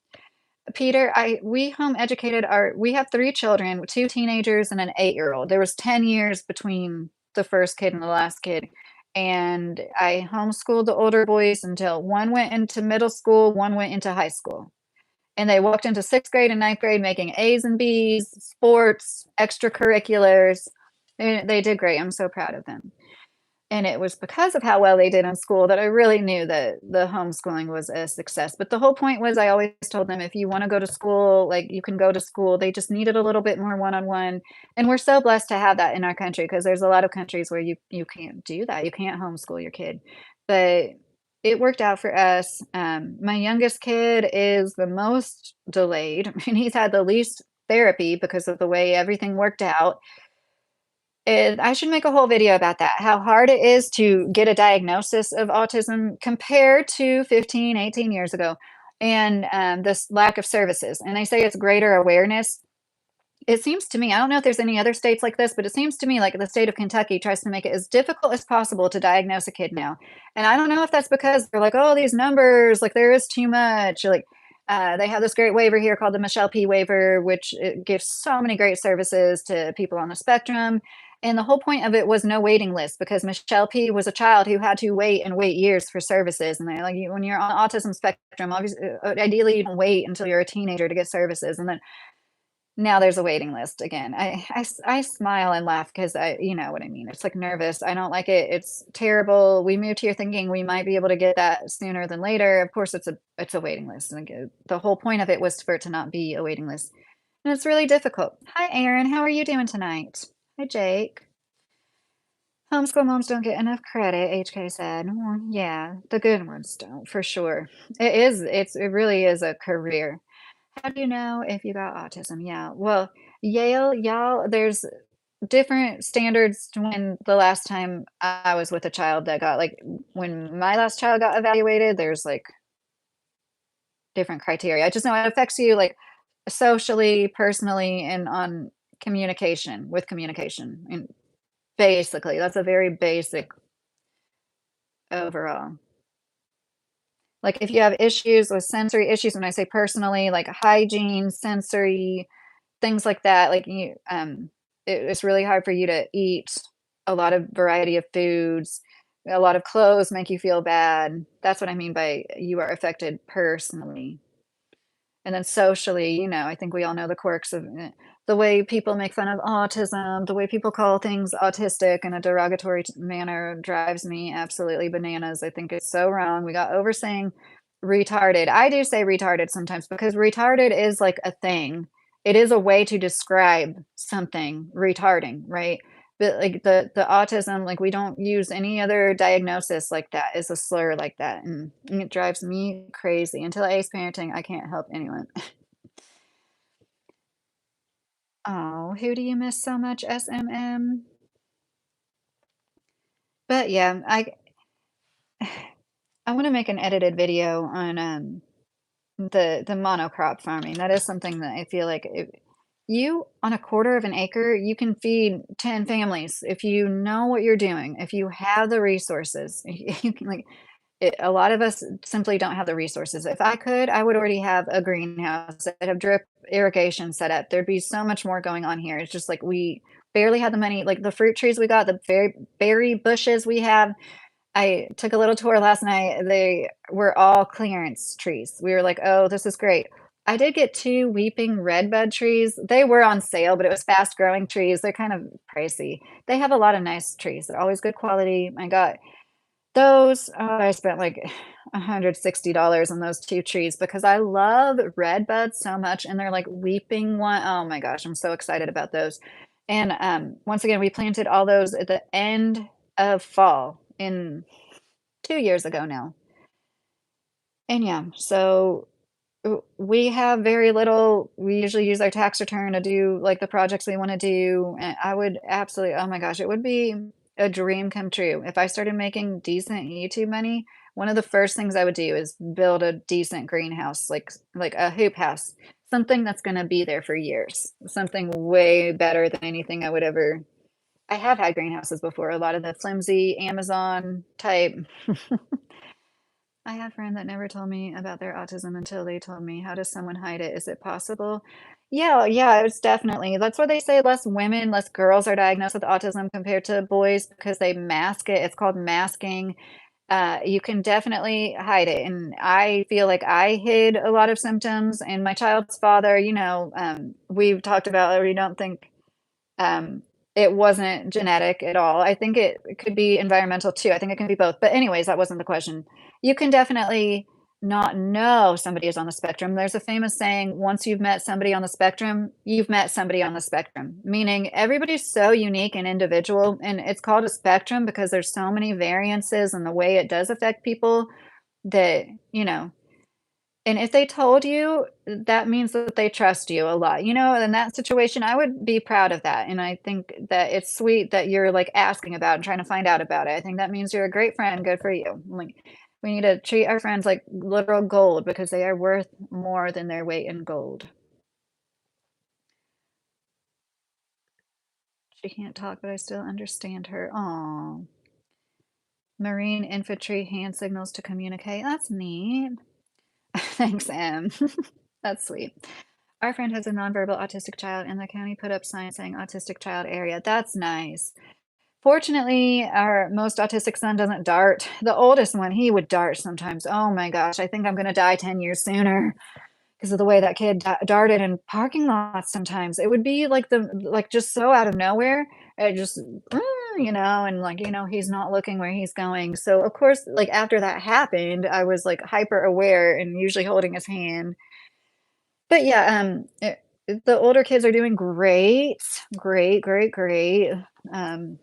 Peter, I we home educated our we have 3 children, 2 teenagers and an 8-year-old. There was 10 years between the first kid and the last kid, and I homeschooled the older boys until one went into middle school, one went into high school. And they walked into 6th grade and ninth grade making A's and B's, sports, extracurriculars. They did great. I'm so proud of them. And it was because of how well they did in school that I really knew that the homeschooling was a success. But the whole point was I always told them, if you want to go to school, like you can go to school. They just needed a little bit more one-on-one. And we're so blessed to have that in our country because there's a lot of countries where you can't do that. You can't homeschool your kid. But it worked out for us. My youngest kid is the most delayed. I mean, he's had the least therapy because of the way everything worked out. And I should make a whole video about that, how hard it is to get a diagnosis of autism compared to 15, 18 years ago, and, this lack of services, and they say it's greater awareness. It seems to me I don't know if there's any other states like this, but it seems to me like the state of Kentucky tries to make it as difficult as possible to diagnose a kid now, and I don't know if that's because they're like, "Oh, these numbers, like, there is too much," like, they have this great waiver here called the Michelle P. waiver, which it gives so many great services to people on the spectrum, and the whole point of it was no waiting list because Michelle P. was a child who had to wait and wait years for services, and they're like, "You when you're on autism spectrum, obviously, ideally, you don't wait until you're a teenager to get services," and then now there's a waiting list again. I smile and laugh because I you know what I mean. It's like nervous. I don't like it. It's terrible. We moved here thinking we might be able to get that sooner than later. Of course, it's a waiting list. And again, the whole point of it was for it to not be a waiting list. And it's really difficult. Hi, Aaron. How are you doing tonight? Hi, Jake. Homeschool moms don't get enough credit, HK said. Well, yeah, the good ones don't, for sure. It really is a career. How do you know if you got autism? Yeah. Well, Yale, y'all, there's different standards to when the last time I was with a child that got, like when my last child got evaluated, there's, like, different criteria. I just know it affects you, like, socially, personally, and on communication, and basically, that's a very basic overall. Like, if you have issues with sensory issues, when I say personally, like hygiene, sensory, things like that, like, it's really hard for you to eat a lot of variety of foods, a lot of clothes make you feel bad. That's what I mean by you are affected personally. And then socially, I think we all know the quirks of the way people make fun of autism, the way people call things autistic in a derogatory manner drives me absolutely bananas. I think it's so wrong. We got over saying retarded. I do say retarded sometimes because retarded is like a thing. It is a way to describe something retarding, right? But like the autism, like we don't use any other diagnosis like that as a slur like that, and it drives me crazy. Until ace parenting, I can't help anyone. Oh, who do you miss so much, SMM? But yeah, I want to make an edited video on the monocrop farming. That is something that I feel like you on a quarter of an acre, you can feed 10 families if you know what you're doing, if you have the resources. You can like a lot of us simply don't have the resources. If I could, I would already have a greenhouse. I'd have drip irrigation set up. There'd be so much more going on here. It's just like we barely had the money. Like the fruit trees we got, the berry bushes we have. I took a little tour last night. They were all clearance trees. We were like, oh, this is great. I did get two weeping redbud trees. They were on sale, but it was fast growing trees. They're kind of pricey. They have a lot of nice trees. They're always good quality. I got those, I spent like $160 on those 2 trees because I love red buds so much, and they're like weeping one. Oh my gosh, I'm so excited about those. And, once again, we planted all those at the end of fall in 2 years ago now. And yeah, so we have very little. We usually use our tax return to do, like, the projects we wanna do, and I would absolutely oh my gosh, it would be a dream come true. If I started making decent YouTube money, one of the first things I would do is build a decent greenhouse, like a hoop house, something that's gonna be there for years, something way better than anything I would ever I have had greenhouses before, a lot of the flimsy Amazon type. I have friends that never told me about their autism until they told me. How does someone hide it? Is it possible? Yeah, yeah, it's definitely that's why they say less women, less girls are diagnosed with autism compared to boys because they mask it. It's called masking. You can definitely hide it, and I feel like I hid a lot of symptoms, and my child's father, we've talked about we don't think it wasn't genetic at all. I think it could be environmental too. I think it can be both. But anyways, that wasn't the question. You can definitely not know somebody is on the spectrum. There's a famous saying, once you've met somebody on the spectrum, you've met somebody on the spectrum, meaning everybody's so unique and individual. And it's called a spectrum because there's so many variances in the way it does affect people that, and if they told you, that means that they trust you a lot. In that situation, I would be proud of that, and I think that it's sweet that you're, like, asking about and trying to find out about it. I think that means you're a great friend, good for you. Like, we need to treat our friends like literal gold because they are worth more than their weight in gold. She can't talk, but I still understand her. Aw. Marine infantry hand signals to communicate. That's neat. Thanks, Em. That's sweet. Our friend has a nonverbal autistic child, and the county put up signs saying autistic child area. That's nice. Fortunately, our most autistic son doesn't dart. The oldest one, he would dart sometimes. Oh my gosh, I think I'm going to die 10 years sooner because of the way that kid darted in parking lots sometimes. It would be like just so out of nowhere. It just, and like, he's not looking where he's going. So, of course, like after that happened, I was like hyper aware and usually holding his hand. But yeah, the older kids are doing great. Great, great, great. Um,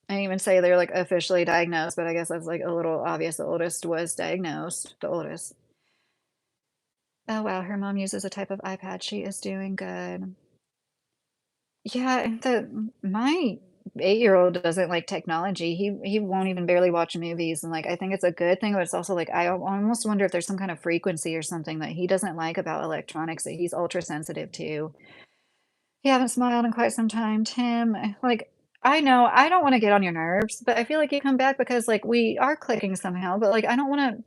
I didn't even say they're, like, officially diagnosed, but I guess that's, like, a little obvious. The oldest was diagnosed, the oldest. Oh, wow, her mom uses a type of iPad. She is doing good. Yeah, and my 8-year-old doesn't like technology. He won't even barely watch movies, and, like, I think it's a good thing, but it's also, like, I almost wonder if there's some kind of frequency or something that he doesn't like about electronics that he's ultra sensitive to. You haven't smiled in quite some time, Tim. Like, I know I don't wanna get on your nerves, but I feel like you come back because, like, we are clicking somehow, but, like, I don't wanna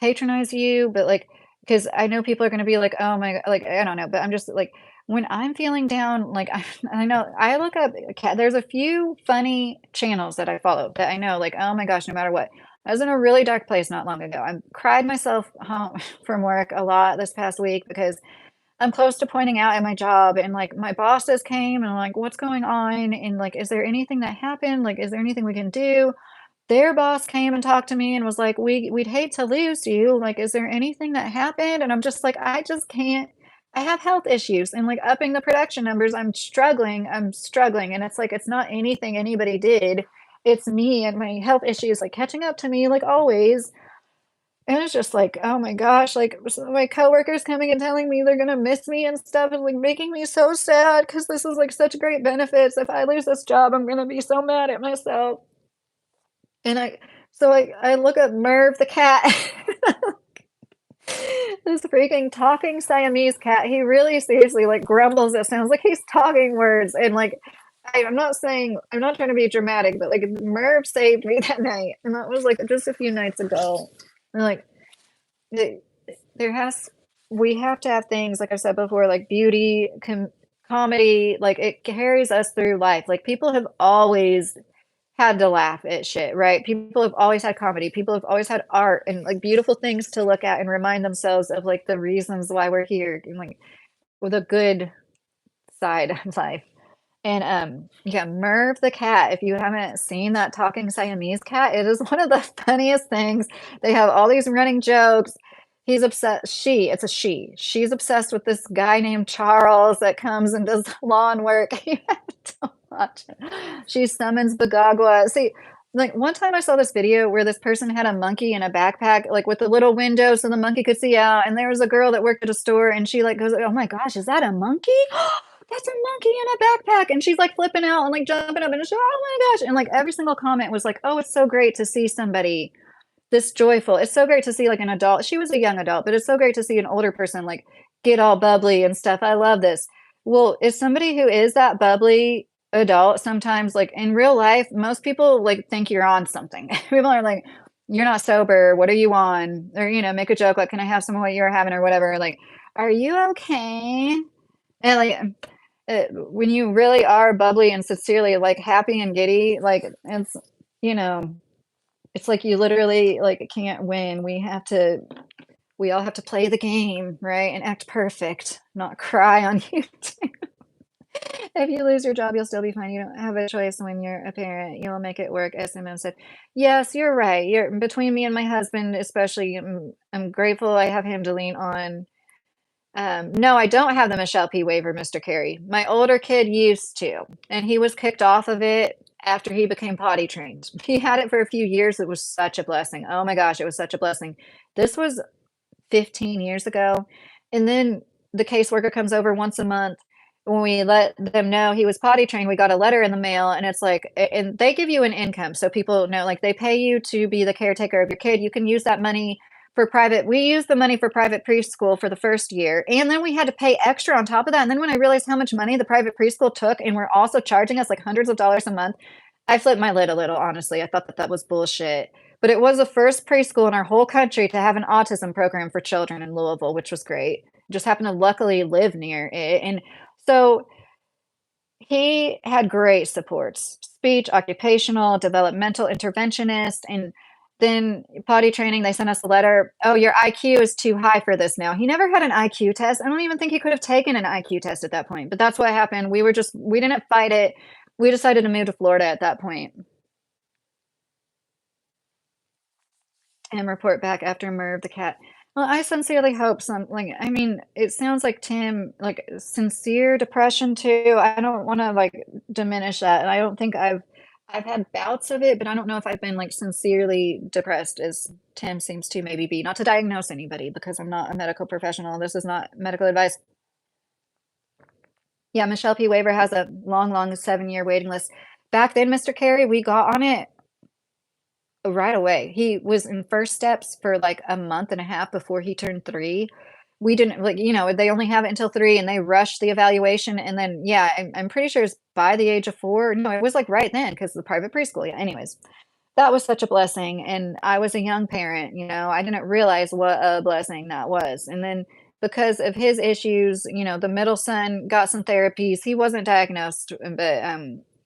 patronize you, but, like, because I know people are gonna be like, "Oh my," like, I don't know, but I'm just like, when I'm feeling down, like, I know I look up cat there's a few funny channels that I follow that I know, like, oh my gosh, no matter what. I was in a really dark place not long ago. I cried myself home from work a lot this past week because I'm close to pointing out at my job and, like, my bosses came and I'm like, "What's going on?" And, like, "Is there anything that happened? Like, is there anything we can do?" Their boss came and talked to me and was like, We'd hate to lose you. Like, is there anything that happened?" And I'm just like, "I just can't. I have health issues and, like, upping the production numbers, I'm struggling." And it's like, it's not anything anybody did. It's me and my health issues, like, catching up to me like always. And it's just like, oh my gosh, like, my coworkers coming and telling me they're gonna miss me and stuff and, like, making me so sad because this is, like, such great benefits. If I lose this job, I'm gonna be so mad at myself. And I look up Merv the cat. This freaking talking Siamese cat, he really seriously, like, grumbles, it sounds like he's talking words, and, like, I'm not trying to be dramatic, but, like, Merv saved me that night, and that was, like, just a few nights ago. And, like, the there has we have to have things, like I said before, like beauty, comedy, like, it carries us through life. Like, people have always had to laugh at shit, right? People have always had comedy. People have always had art and, like, beautiful things to look at and remind themselves of, like, the reasons why we're here and, like, with a good side of life. And, yeah, Merv the cat, if you haven't seen that talking Siamese cat, it is one of the funniest things. They have all these running jokes. He's obsessed it's a she. She's obsessed with this guy named Charles that comes and does lawn work. You have to watch it. She summons Bagagua. See, like, one time I saw this video where this person had a monkey in a backpack, like, with a little window so the monkey could see out, and there was a girl that worked at a store, and she, like, goes, "Oh my gosh, is that a monkey? That's a monkey in a backpack," and she's, like, flipping out and, like, jumping up, and she's, "Oh my gosh," and, like, every single comment was like, "Oh, it's so great to see somebody this joyful. It's so great to see, like, an adult." She was a young adult, but it's so great to see an older person, like, get all bubbly and stuff. I love this. Well, as somebody who is that bubbly adult, sometimes, like, in real life, most people, like, think you're on something. People are like, "You're not sober. What are you on?" Or, make a joke like, "Can I have some of what you're having?" or whatever, like, "Are you okay?" And, like, when you really are bubbly and sincerely, like, happy and giddy, like, you know, it's like you literally, like, can't win. We all have to play the game, right, and act perfect, not cry on YouTube. If you lose your job, you'll still be fine. You don't have a choice when you're a parent. You'll make it work, SMM said. Yes, you're right. You're between me and my husband, especially, I'm grateful I have him to lean on. No, I don't have the Michelle P. waiver, Mr. Carey. My older kid used to, and he was kicked off of it after he became potty trained. He had it for a few years. It was such a blessing. Oh my gosh, it was such a blessing. This was 15 years ago. And then the caseworker comes over once a month. When we let them know he was potty trained, we got a letter in the mail, and it's like, and they give you an income. So people know, like, they pay you to be the caretaker of your kid. You can use that money for private. We used the money for private preschool for the first year. And then we had to pay extra on top of that. And then when I realized how much money the private preschool took, and we're also charging us like hundreds of dollars a month, I flipped my lid a little, honestly. I thought that that was bullshit. But it was the first preschool in our whole country to have an autism program for children in Louisville, which was great. Just happened to luckily live near it. And so he had great supports, speech, occupational, developmental interventionist, and then potty training. They sent us a letter. Oh, your IQ is too high for this now. He never had an IQ test. I don't even think he could have taken an IQ test at that point. But that's what happened. We didn't fight it. We decided to move to Florida at that point and report back after Merv the cat. Well, I sincerely hope like, I mean, it sounds like Tim, like, sincere depression too. I don't want to, like, diminish that. And I don't think I've I've had bouts of it, but I don't know if I've been, like, sincerely depressed as Tim seems to maybe be. Not to diagnose anybody because I'm not a medical professional. This is not medical advice. Yeah, Michelle P. Waver has a long, long 7-year waiting list. Back then, Mr. Carey, we got on it right away. He was in first steps for, like, a month and a half before he turned 3. We didn't like, they only have it until 3, and they rushed the evaluation, and then, yeah, I'm pretty sure it's by the age of 4. No, it was, like, right then because the private preschool, yeah, anyways. That was such a blessing, and I was a young parent, I didn't realize what a blessing that was, and then because of his issues, the middle son got some therapies. He wasn't diagnosed, but,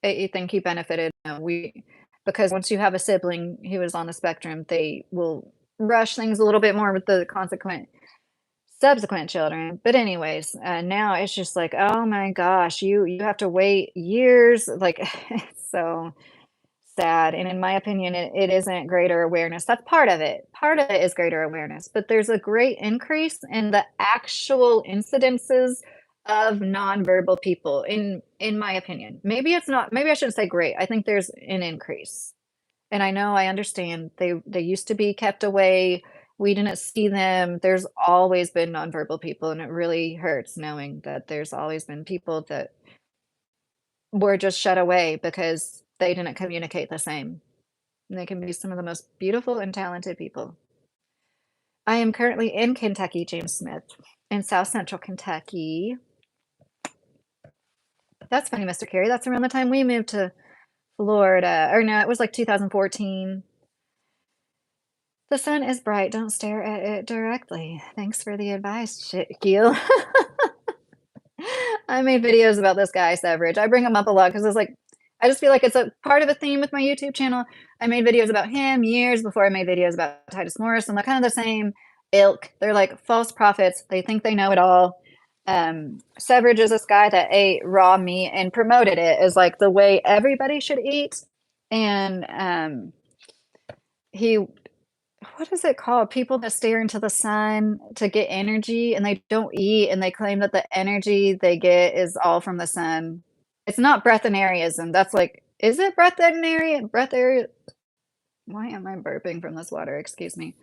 I think he benefited, we because once you have a sibling who is on the spectrum, they will rush things a little bit more with the consequent subsequent children. But anyways, now it's just like, "Oh my gosh, you have to wait years," like, it's so sad, and in my opinion, it isn't greater awareness. That's part of it. Part of it is greater awareness, but there's a great increase in the actual incidences of nonverbal people, in my opinion. Maybe it's not maybe I shouldn't say great. I think there's an increase, and I understand they used to be kept away. We didn't see them. There's always been nonverbal people, and it really hurts knowing that there's always been people that were just shut away because they didn't communicate the same. And they can be some of the most beautiful and talented people. I am currently in Kentucky, James Smith, in South Central Kentucky. That's funny, Mr. Carey. That's around the time we moved to Florida. Or no, it was like 2014. The sun is bright. Don't stare at it directly. Thanks for the advice, Keel. I made videos about this guy, Severage. I bring him up a lot because it's like, I just feel like it's a part of a theme with my YouTube channel. I made videos about him years before I made videos about Titus Morris, and they're kind of the same ilk. They're like false prophets. They think they know it all. Severage is this guy that ate raw meat and promoted it as like the way everybody should eat. And he what is it called? People that stare into the sun to get energy and they don't eat and they claim that the energy they get is all from the sun. It's not breatharianism. That's like, is it breatharian? Breatharian? Why am I burping from this water? Excuse me.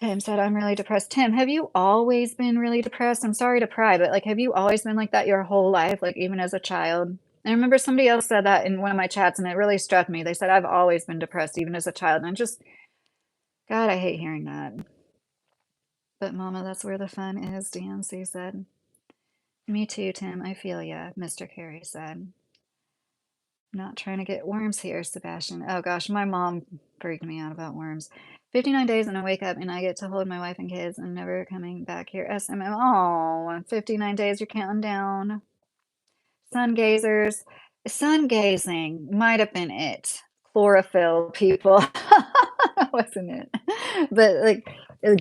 Tim said, I'm really depressed. Tim, have you always been really depressed? I'm sorry to pry, but like, have you always been like that your whole life, like even as a child? I remember somebody else said that in one of my chats and it really struck me. They said, I've always been depressed, even as a child. And I just, God, I hate hearing that. But mama, that's where the fun is, DNC said. Me too, Tim. I feel ya, Mr. Carey said. Not trying to get worms here, Sebastian. Oh gosh, my mom freaked me out about worms. 59 days and I wake up and I get to hold my wife and kids and never coming back here. SMM. Oh, 59 days, you're counting down. Sun gazers. Sun gazing might have been it. Chlorophyll people. Wasn't it? But like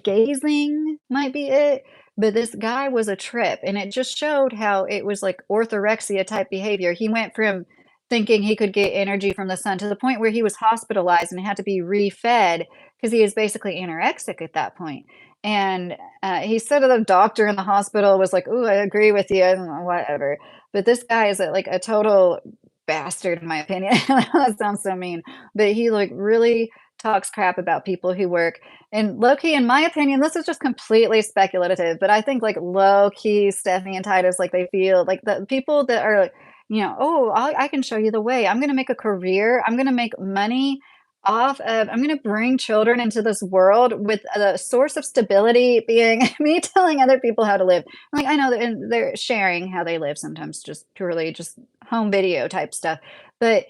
gazing might be it. But this guy was a trip, and it just showed how it was like orthorexia type behavior. He went from thinking he could get energy from the sun to the point where he was hospitalized and had to be refed because he was basically anorexic at that point. And he said to the doctor in the hospital was like, "Ooh, I agree with you," and whatever. But this guy is like a total bastard, in my opinion. That sounds so mean, but he like really talks crap about people who work. And low key, in my opinion, this is just completely speculative, but I think like low key Stephanie and Titus, like they feel like the people that are, oh, I can show you the way. I'm going to make a career. I'm going to make money off of, I'm going to bring children into this world with the source of stability being me telling other people how to live. Like I know that and they're sharing how they live sometimes, just purely just home video type stuff. But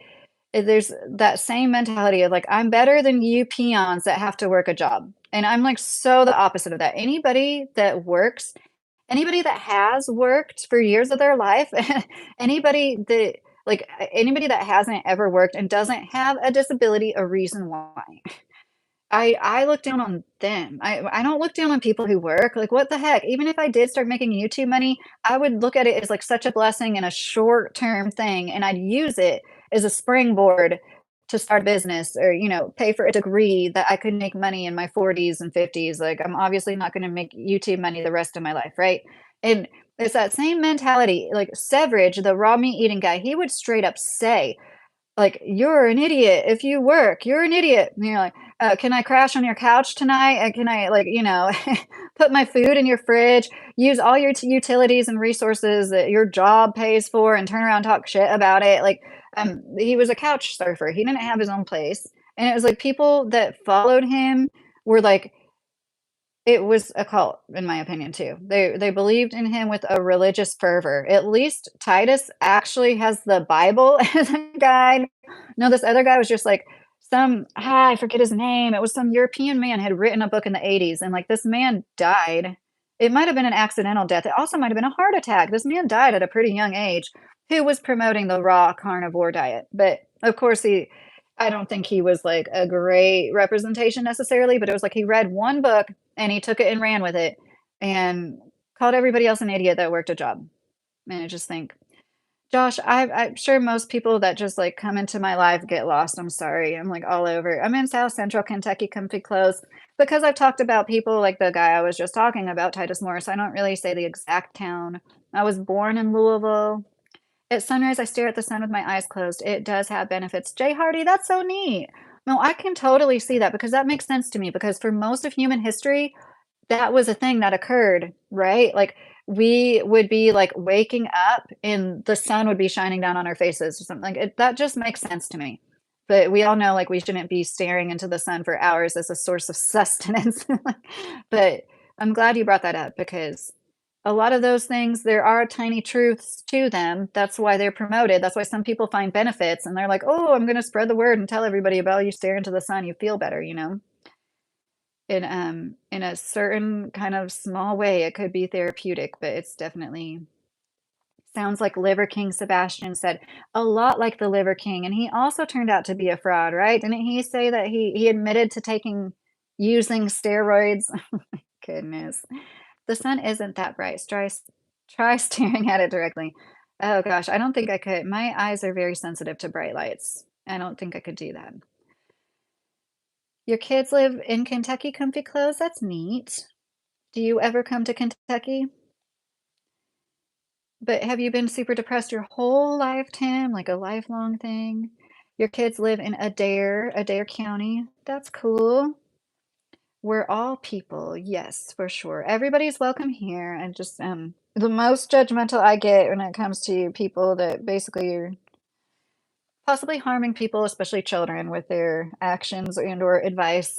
there's that same mentality of like, I'm better than you peons that have to work a job. And I'm like so the opposite of that. Anybody that has worked for years of their life, anybody that anybody that hasn't ever worked and doesn't have a disability, a reason why. I look down on them. I don't look down on people who work. Like, what the heck? Even if I did start making YouTube money, I would look at it as like such a blessing and a short-term thing, and I'd use it as a springboard to start a business or, pay for a degree that I could make money in my 40s and 50s. Like, I'm obviously not going to make YouTube money the rest of my life, right? And it's that same mentality. Like Severage, the raw meat eating guy, he would straight up say, like, "You're an idiot if you work. You're an idiot." And you're like, can I crash on your couch tonight? Can I, like, put my food in your fridge, use all your utilities and resources that your job pays for, and turn around and talk shit about it?" Like, he was a couch surfer. He didn't have his own place, and it was like people that followed him were like, it was a cult, in my opinion, too. They believed in him with a religious fervor. At least Titus actually has the Bible as a guide. No, this other guy was just like I forget his name. It was some European man had written a book in the 80s, and like this man died. It might have been an accidental death. It also might have been a heart attack. This man died at a pretty young age who was promoting the raw carnivore diet. But of course, I don't think he was like a great representation necessarily, but it was like he read one book and he took it and ran with it and called everybody else an idiot that worked a job. And I just think, Josh, I'm sure most people that just like come into my life get lost. I'm sorry. I'm like all over. I'm in South Central Kentucky, comfy clothes, because I've talked about people like the guy I was just talking about, Titus Morris. I don't really say the exact town. I was born in Louisville. At sunrise, I stare at the sun with my eyes closed. It does have benefits. Jay Hardy, that's so neat. No, I can totally see that because that makes sense to me because for most of human history, that was a thing that occurred, right? Like, we would be, like, waking up and the sun would be shining down on our faces or something, like, that just makes sense to me. But we all know, like, we shouldn't be staring into the sun for hours as a source of sustenance. But I'm glad you brought that up because a lot of those things, there are tiny truths to them. That's why they're promoted. That's why some people find benefits and they're like, "Oh, I'm gonna spread the word and tell everybody about you stare into the sun, you feel better," you know? In a certain kind of small way, it could be therapeutic, but it's definitely sounds like Liver King Sebastian said, a lot like the Liver King, and he also turned out to be a fraud, right? Didn't he say that he admitted to using steroids? Oh my goodness. The sun isn't that bright. Try staring at it directly. Oh gosh, I don't think I could. My eyes are very sensitive to bright lights. I don't think I could do that. Your kids live in Kentucky, comfy clothes? That's neat. Do you ever come to Kentucky? But have you been super depressed your whole life, Tim? Like a lifelong thing? Your kids live in Adair County. That's cool. We're all people. Yes, for sure. Everybody's welcome here. And just the most judgmental I get when it comes to people that basically are possibly harming people, especially children, with their actions and or advice.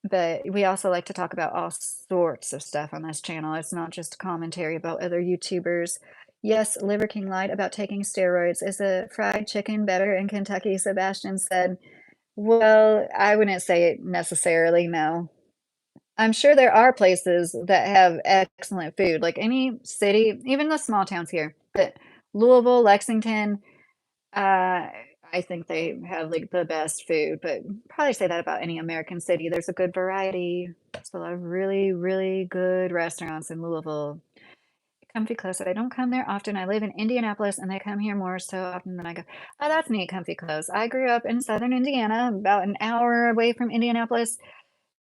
But we also like to talk about all sorts of stuff on this channel. It's not just commentary about other YouTubers. Yes, Liver King lied about taking steroids. Is a fried chicken better in Kentucky? Sebastian said. Well, I wouldn't say it necessarily, no. I'm sure there are places that have excellent food, like any city, even the small towns here. But Louisville, Lexington, I think they have like the best food, but probably say that about any American city. There's a good variety. There's a lot of really, really good restaurants in Louisville. Comfy clothes. I don't come there often. I live in Indianapolis and I come here more so often than I go. Oh, that's neat, comfy clothes. I grew up in southern Indiana, about an hour away from Indianapolis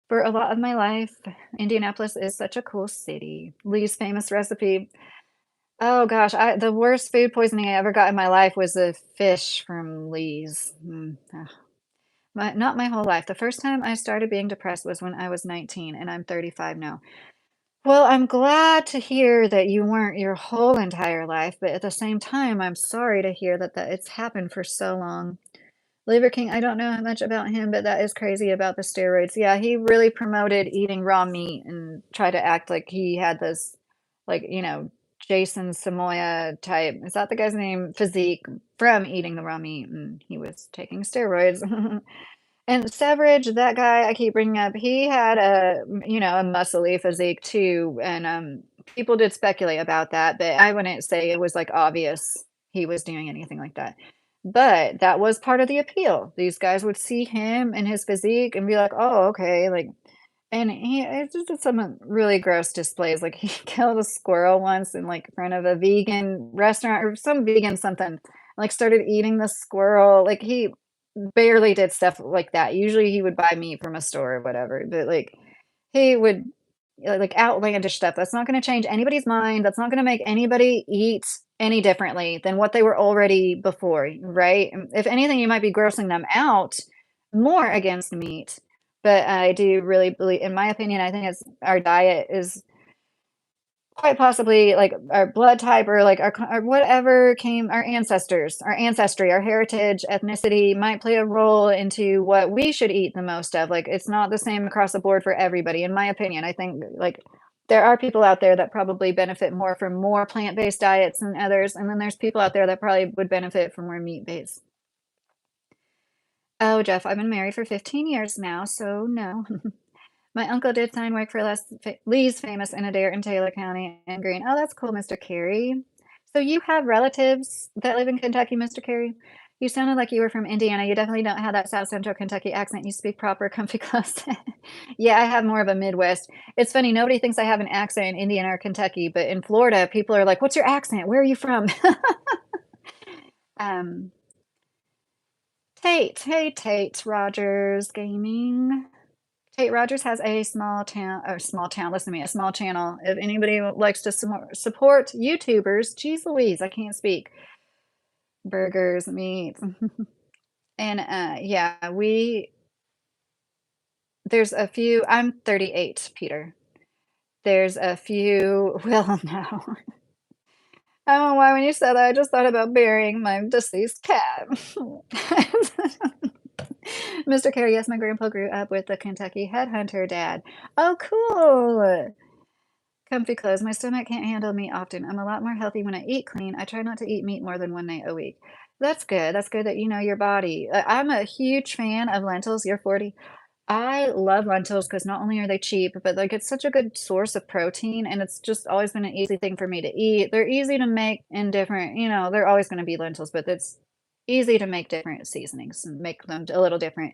for a lot of my life. Indianapolis is such a cool city. Lee's famous recipe. Oh gosh, the worst food poisoning I ever got in my life was a fish from Lee's. Ugh. Not my whole life. The first time I started being depressed was when I was 19, and I'm 35 now. Well, I'm glad to hear that you weren't your whole entire life, but at the same time, I'm sorry to hear that it's happened for so long. Liver King, I don't know much about him, but that is crazy about the steroids. Yeah, he really promoted eating raw meat and tried to act like he had this, like, Jason Samoya type. Is that the guy's name? Physique from eating the raw meat, and he was taking steroids. And Severage, that guy I keep bringing up, he had a muscly physique too, and people did speculate about that, but I wouldn't say it was like obvious he was doing anything like that. But that was part of the appeal. These guys would see him and his physique and be like, "Oh, okay," like, and he it just did some really gross displays. Like he killed a squirrel once in like front of a vegan restaurant or some vegan something. Like started eating the squirrel. Like he barely did stuff like that. Usually he would buy meat from a store or whatever, but like he would like outlandish stuff. That's not going to change anybody's mind. That's not going to make anybody eat any differently than what they were already before, right? If anything, you might be grossing them out more against meat. But I do really believe, in my opinion, I think it's our diet is quite possibly like our blood type or like our whatever came our ancestors, our ancestry, our heritage, ethnicity might play a role into what we should eat the most of. Like it's not the same across the board for everybody, in my opinion. I think like there are people out there that probably benefit more from more plant-based diets than others, and then there's people out there that probably would benefit from more meat-based. Oh, Jeff, I've been married for 15 years now, so no. My uncle did sign work for Lee's Famous in Adair in Taylor County and Green. Oh, that's cool, Mr. Carey. So you have relatives that live in Kentucky, Mr. Carey? You sounded like you were from Indiana. You definitely don't have that South Central Kentucky accent. You speak proper, comfy close. Yeah, I have more of a Midwest. It's funny, nobody thinks I have an accent in Indiana or Kentucky, but in Florida, people are like, "What's your accent? Where are you from?" um, Tate, hey Tate Rogers Gaming. Tate Rogers has a small town, listen to me, a small channel. If anybody likes to support YouTubers, geez Louise, I can't speak. Burgers, meat. And yeah, there's a few, I'm 38, Peter. There's a few, well, no. I don't know why when you said that, I just thought about burying my deceased cat. Mr. Carey, yes, my grandpa grew up with the Kentucky headhunter dad. Oh, cool. Comfy clothes. My stomach can't handle meat often. I'm a lot more healthy when I eat clean. I try not to eat meat more than one night a week. That's good. That's good that you know your body. I'm a huge fan of lentils. You're 40. I love lentils because not only are they cheap, but like it's such a good source of protein, and it's just always been an easy thing for me to eat. They're easy to make in different, they're always going to be lentils, but it's easy to make different seasonings and make them a little different.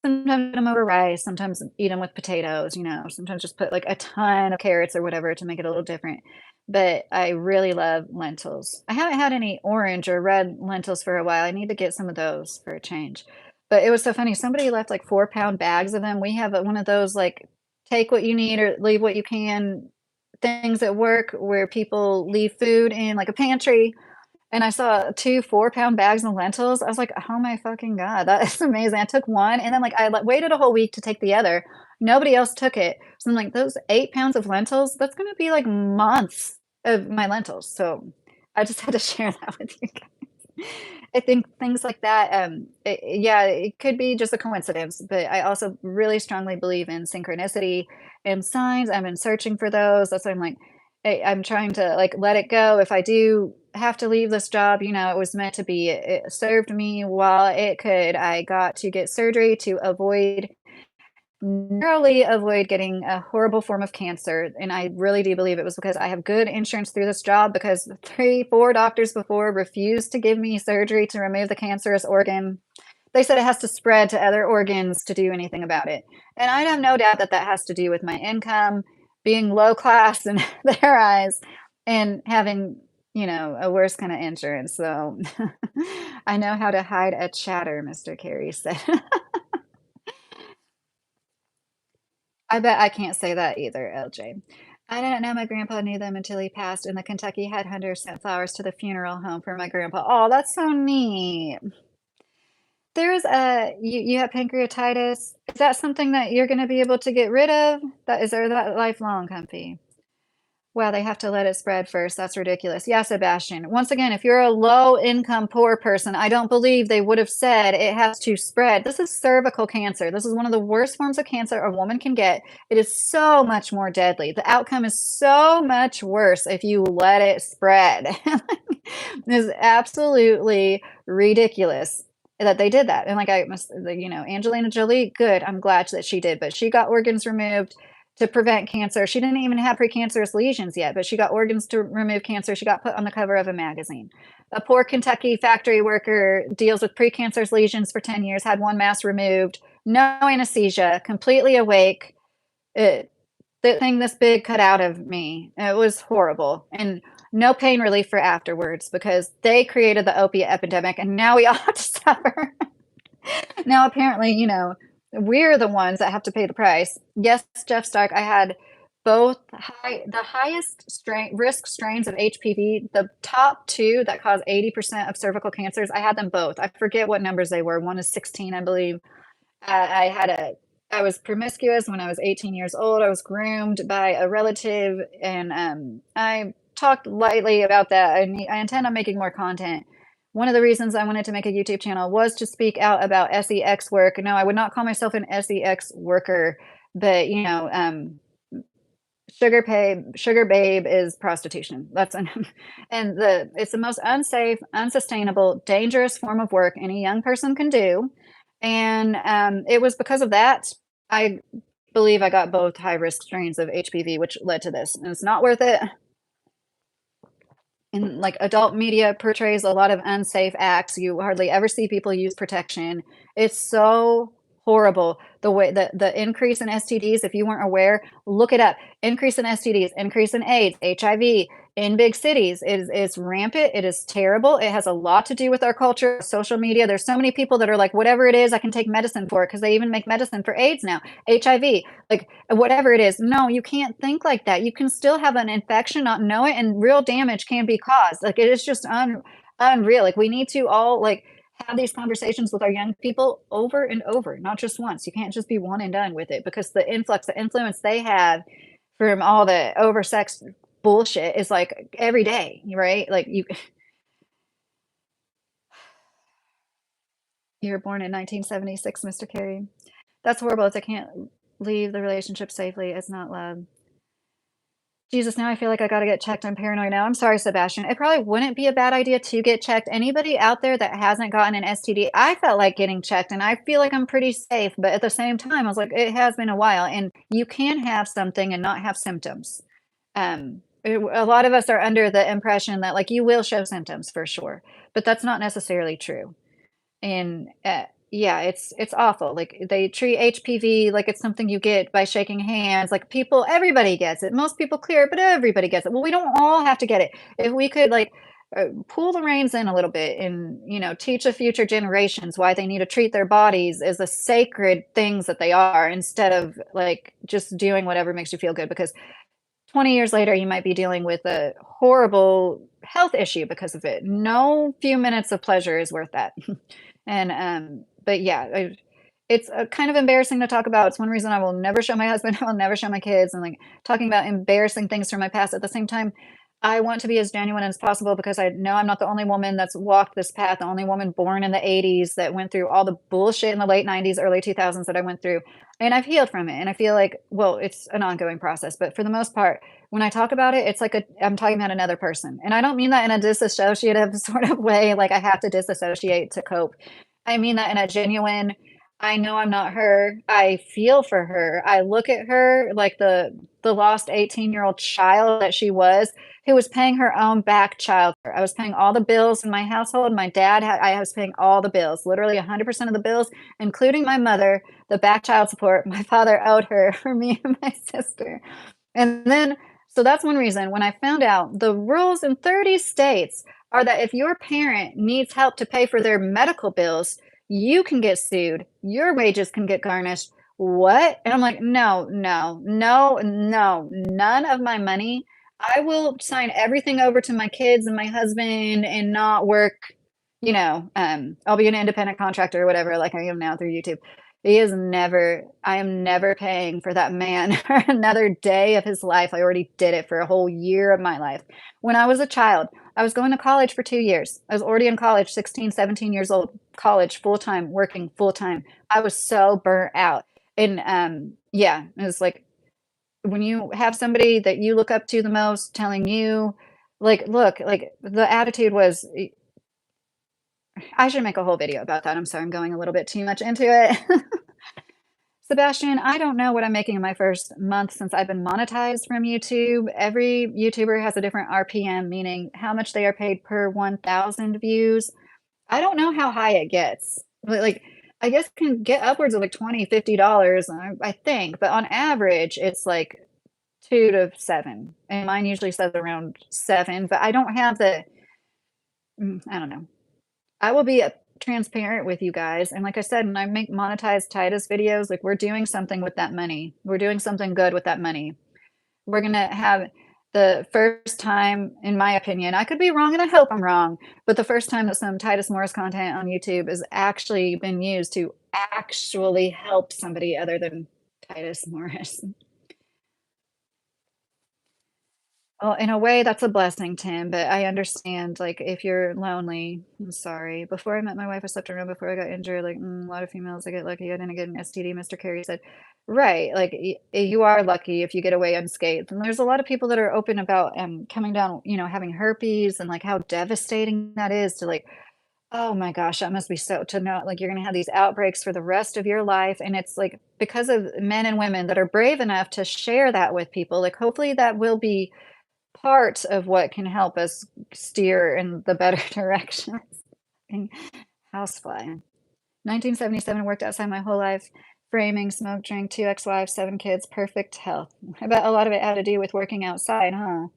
Sometimes eat them over rice, sometimes eat them with potatoes, sometimes just put, like, a ton of carrots or whatever to make it a little different, but I really love lentils. I haven't had any orange or red lentils for a while, I need to get some of those for a change, but it was so funny, somebody left, like, 4-pound bags of them. We have one of those, like, take what you need or leave what you can things at work where people leave food in, like, a pantry, and I saw 2 4-pound bags of lentils. I was like, "Oh my fucking god, that is amazing." I took 1, and then, like, I, like, waited a whole week to take the other. Nobody else took it. So I'm like, "Those 8 pounds of lentils, that's gonna be, like, months of my lentils." So I just had to share that with you guys. I think things like that, yeah, it could be just a coincidence, but I also really strongly believe in synchronicity and signs. I've been searching for those. That's why I'm like, I'm trying to like let it go. If I do have to leave this job, it was meant to be. It served me while it could. I got to get surgery to narrowly avoid getting a horrible form of cancer. And I really do believe it was because I have good insurance through this job because 3, 4 doctors before refused to give me surgery to remove the cancerous organ. They said it has to spread to other organs to do anything about it. And I have no doubt that that has to do with my income, being low class in their eyes, and having, a worse kind of insurance. So I know how to hide a chatter, Mr. Carey said. I bet I can't say that either, LJ. I didn't know my grandpa knew them until he passed, and the Kentucky headhunter sent flowers to the funeral home for my grandpa. Oh, that's so neat. There's a you have pancreatitis. Is that something that you're gonna be able to get rid of? That is or that lifelong, Comfy? Well, they have to let it spread first. That's ridiculous. Yeah, Sebastian. Once again, if you're a low income poor person, I don't believe they would have said it has to spread. This is cervical cancer. This is one of the worst forms of cancer a woman can get. It is so much more deadly. The outcome is so much worse if you let it spread. It is absolutely ridiculous that they did that. And like I must, Angelina Jolie, good. I'm glad that she did, but she got organs removed to prevent cancer. She didn't even have precancerous lesions yet, but she got organs to remove cancer. She got put on the cover of a magazine. A poor Kentucky factory worker deals with precancerous lesions for 10 years, had one mass removed, no anesthesia, completely awake. The thing this big cut out of me. It was horrible. And no pain relief for afterwards because they created the opiate epidemic and now we all have to suffer. Now, apparently, we're the ones that have to pay the price. Yes, Jeff Stark, I had the highest risk strains of HPV, the top 2 that cause 80% of cervical cancers, I had them both. I forget what numbers they were. One is 16, I believe. I had a I was promiscuous when I was 18 years old. I was groomed by a relative, and, I talked lightly about that. I intend on making more content. One of the reasons I wanted to make a YouTube channel was to speak out about sex work. No, I would not call myself an sex worker, but, sugar babe is prostitution. That's an and it's the most unsafe, unsustainable, dangerous form of work any young person can do, and, it was because of that, I believe I got both high risk strains of HPV, which led to this, and it's not worth it. And, like, adult media portrays a lot of unsafe acts. You hardly ever see people use protection. It's so horrible the way the increase in STDs, if you weren't aware, look it up. Increase in STDs, increase in AIDS, HIV in big cities is rampant. It is terrible. It has a lot to do with our culture, social media. There's so many people that are like, whatever it is, I can take medicine for it because they even make medicine for AIDS now, HIV, like whatever it is. No, you can't think like that. You can still have an infection, not know it, and real damage can be caused. Like it is just unreal. Like we need to all like have these conversations with our young people over and over, not just once. You can't just be one and done with it because the influence they have from all the oversexed bullshit is like every day, right? Like you were born in 1976, Mr. Carey. That's horrible. If they can't leave the relationship safely, it's not love. Jesus, now I feel like I gotta get checked. I'm paranoid now. I'm sorry, Sebastian. It probably wouldn't be a bad idea to get checked. Anybody out there that hasn't gotten an STD, I felt like getting checked and I feel like I'm pretty safe. But at the same time, I was like, it has been a while and you can have something and not have symptoms. A lot of us are under the impression that like you will show symptoms for sure, but that's not necessarily true. And, yeah, it's awful, like, they treat HPV like it's something you get by shaking hands, like, everybody gets it. Most people clear it, but everybody gets it. Well, we don't all have to get it. If we could, like, pull the reins in a little bit and, teach the future generations why they need to treat their bodies as the sacred things that they are instead of, like, just doing whatever makes you feel good because 20 years later, you might be dealing with a horrible health issue because of it. No few minutes of pleasure is worth that. And, but yeah, it's kind of embarrassing to talk about. It's one reason I will never show my husband. I will never show my kids. And like talking about embarrassing things from my past. At the same time, I want to be as genuine as possible because I know I'm not the only woman that's walked this path, the only woman born in the 80s that went through all the bullshit in the late 90s, early 2000s that I went through. And I've healed from it. And I feel like, well, it's an ongoing process. But for the most part, when I talk about it, it's like I'm talking about another person. And I don't mean that in a disassociative sort of way, like I have to disassociate to cope. I mean that in a genuine, I know I'm not her. I feel for her. I look at her like the lost 18-year-old child that she was, who was paying her own back childcare. I was paying all the bills in my household. My dad had I was paying all the bills, literally 100% of the bills, including my mother, the back child support my father owed her for me and my sister. And then so that's one reason when I found out the rules in 30 states are that if your parent needs help to pay for their medical bills, you can get sued. Your wages can get garnished. What? And I'm like, no, no, no, no, none of my money. I will sign everything over to my kids and my husband and not work, I'll be an independent contractor or whatever, like I am now through YouTube. I am never paying for that man for another day of his life. I already did it for a whole year of my life. When I was a child, I was going to college for 2 years. I was already in college, 16, 17 years old, college, full time, working full time. I was so burnt out. And yeah, it was like when you have somebody that you look up to the most telling you, like, look, like the attitude was, I should make a whole video about that. I'm sorry, I'm going a little bit too much into it. Sebastian, I don't know what I'm making in my first month since I've been monetized from YouTube. Every YouTuber has a different RPM, meaning how much they are paid per 1,000 views. I don't know how high it gets. Like, I guess it can get upwards of like $20, $50, I think, but on average, it's like 2 to 7. And mine usually says around 7, but I don't have I don't know. I will be transparent with you guys. And like I said, when I make monetized Titus videos, like we're doing something with that money. We're doing something good with that money. we're gonna have the first time, in my opinion, I could be wrong and I hope I'm wrong, but the first time that some Titus Morris content on YouTube has actually been used to actually help somebody other than Titus Morris. Well, in a way, that's a blessing, Tim, but I understand, like, if you're lonely, I'm sorry. Before I met my wife, I slept around before I got injured, like, a lot of females, I get lucky, I didn't get an STD, Mr. Carey said. Right, like, you are lucky if you get away unscathed, and there's a lot of people that are open about, coming down, having herpes and, like, how devastating that is to, like, oh my gosh, that must be so to know, like, you're gonna have these outbreaks for the rest of your life, and it's, like, because of men and women that are brave enough to share that with people, like, hopefully that will be part of what can help us steer in the better direction. And housefly. 1977, worked outside my whole life, framing, smoke, drink, 2 ex-wives, 7 kids, perfect health. I bet a lot of it had to do with working outside, huh?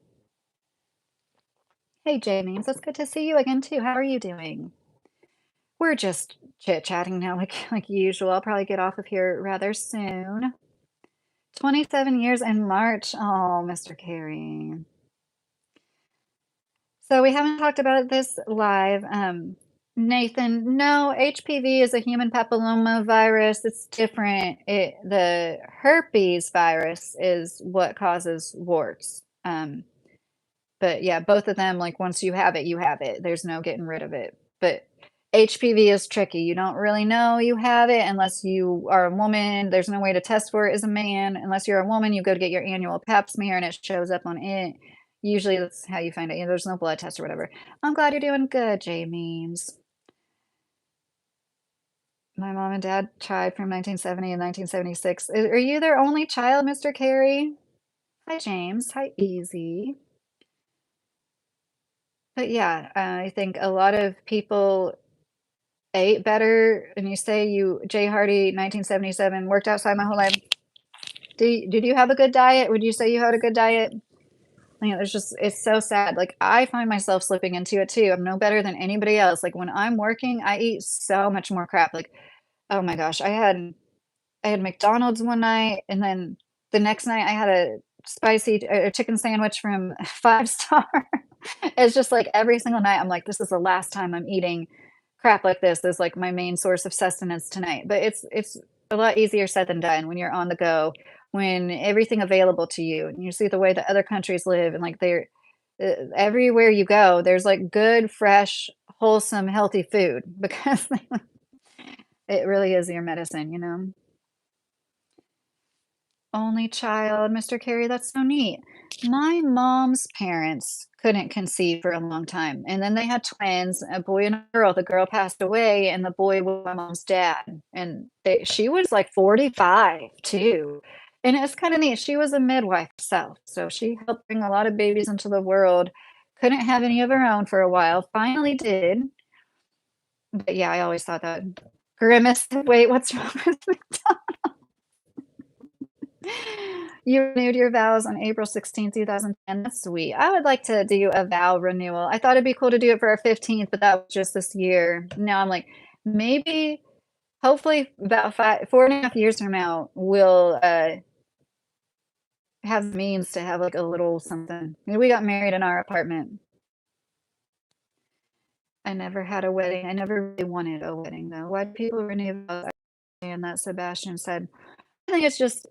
Hey, Jamie, it's good to see you again too. How are you doing? We're just chit-chatting now like usual. I'll probably get off of here rather soon. 27 years in March. Oh, Mr. Carey. So we haven't talked about this live. Nathan, no, HPV is a human papilloma virus. It's different. The herpes virus is what causes warts. But yeah, both of them, like once you have it, you have it. There's no getting rid of it. But HPV is tricky. You don't really know you have it unless you are a woman. There's no way to test for it as a man. Unless you're a woman, you go to get your annual pap smear and it shows up on it. Usually that's how you find it. There's no blood test or whatever. I'm glad you're doing good, J memes. My mom and dad tried from 1970 and 1976. Are you their only child, Mr. Carey? Hi, James. Hi, Easy. But yeah, I think a lot of people ate better, and you say you Jay Hardy, 1977, worked outside my whole life. Did you have a good diet? Would you say you had a good diet? There's just it's so sad. Like I find myself slipping into it too. I'm no better than anybody else. Like when I'm working, I eat so much more crap. Like, oh my gosh, I had McDonald's one night, and then the next night I had a spicy a chicken sandwich from Five Star. It's just like every single night I'm like, this is the last time I'm eating crap like this is like my main source of sustenance tonight. But it's a lot easier said than done when you're on the go, when everything available to you, and you see the way that other countries live, and like they're everywhere you go, there's like good, fresh, wholesome, healthy food because it really is your medicine. Only child, Mr. Carey, that's so neat. My mom's parents couldn't conceive for a long time, and then they had twins, a boy and a girl. The girl passed away, and the boy was my mom's dad, and she was, like, 45 too, and it's kinda neat. She was a midwife herself, so she helped bring a lot of babies into the world. Couldn't have any of her own for a while, finally did, but yeah, I always thought that. Grimace, wait, what's wrong with You renewed your vows on April 16th, 2010. That's sweet. I would like to do a vow renewal. I thought it'd be cool to do it for our 15th, but that was just this year. Now I'm like, maybe, hopefully, about 4.5 years from now, we'll have the means to have like a little something. We got married in our apartment. I never had a wedding. I never really wanted a wedding though. Why do people renew vows? And that Sebastian said. I think it's just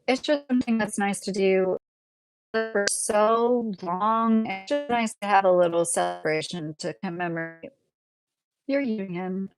something that's nice to do for so long. It's just nice to have a little celebration to commemorate your union.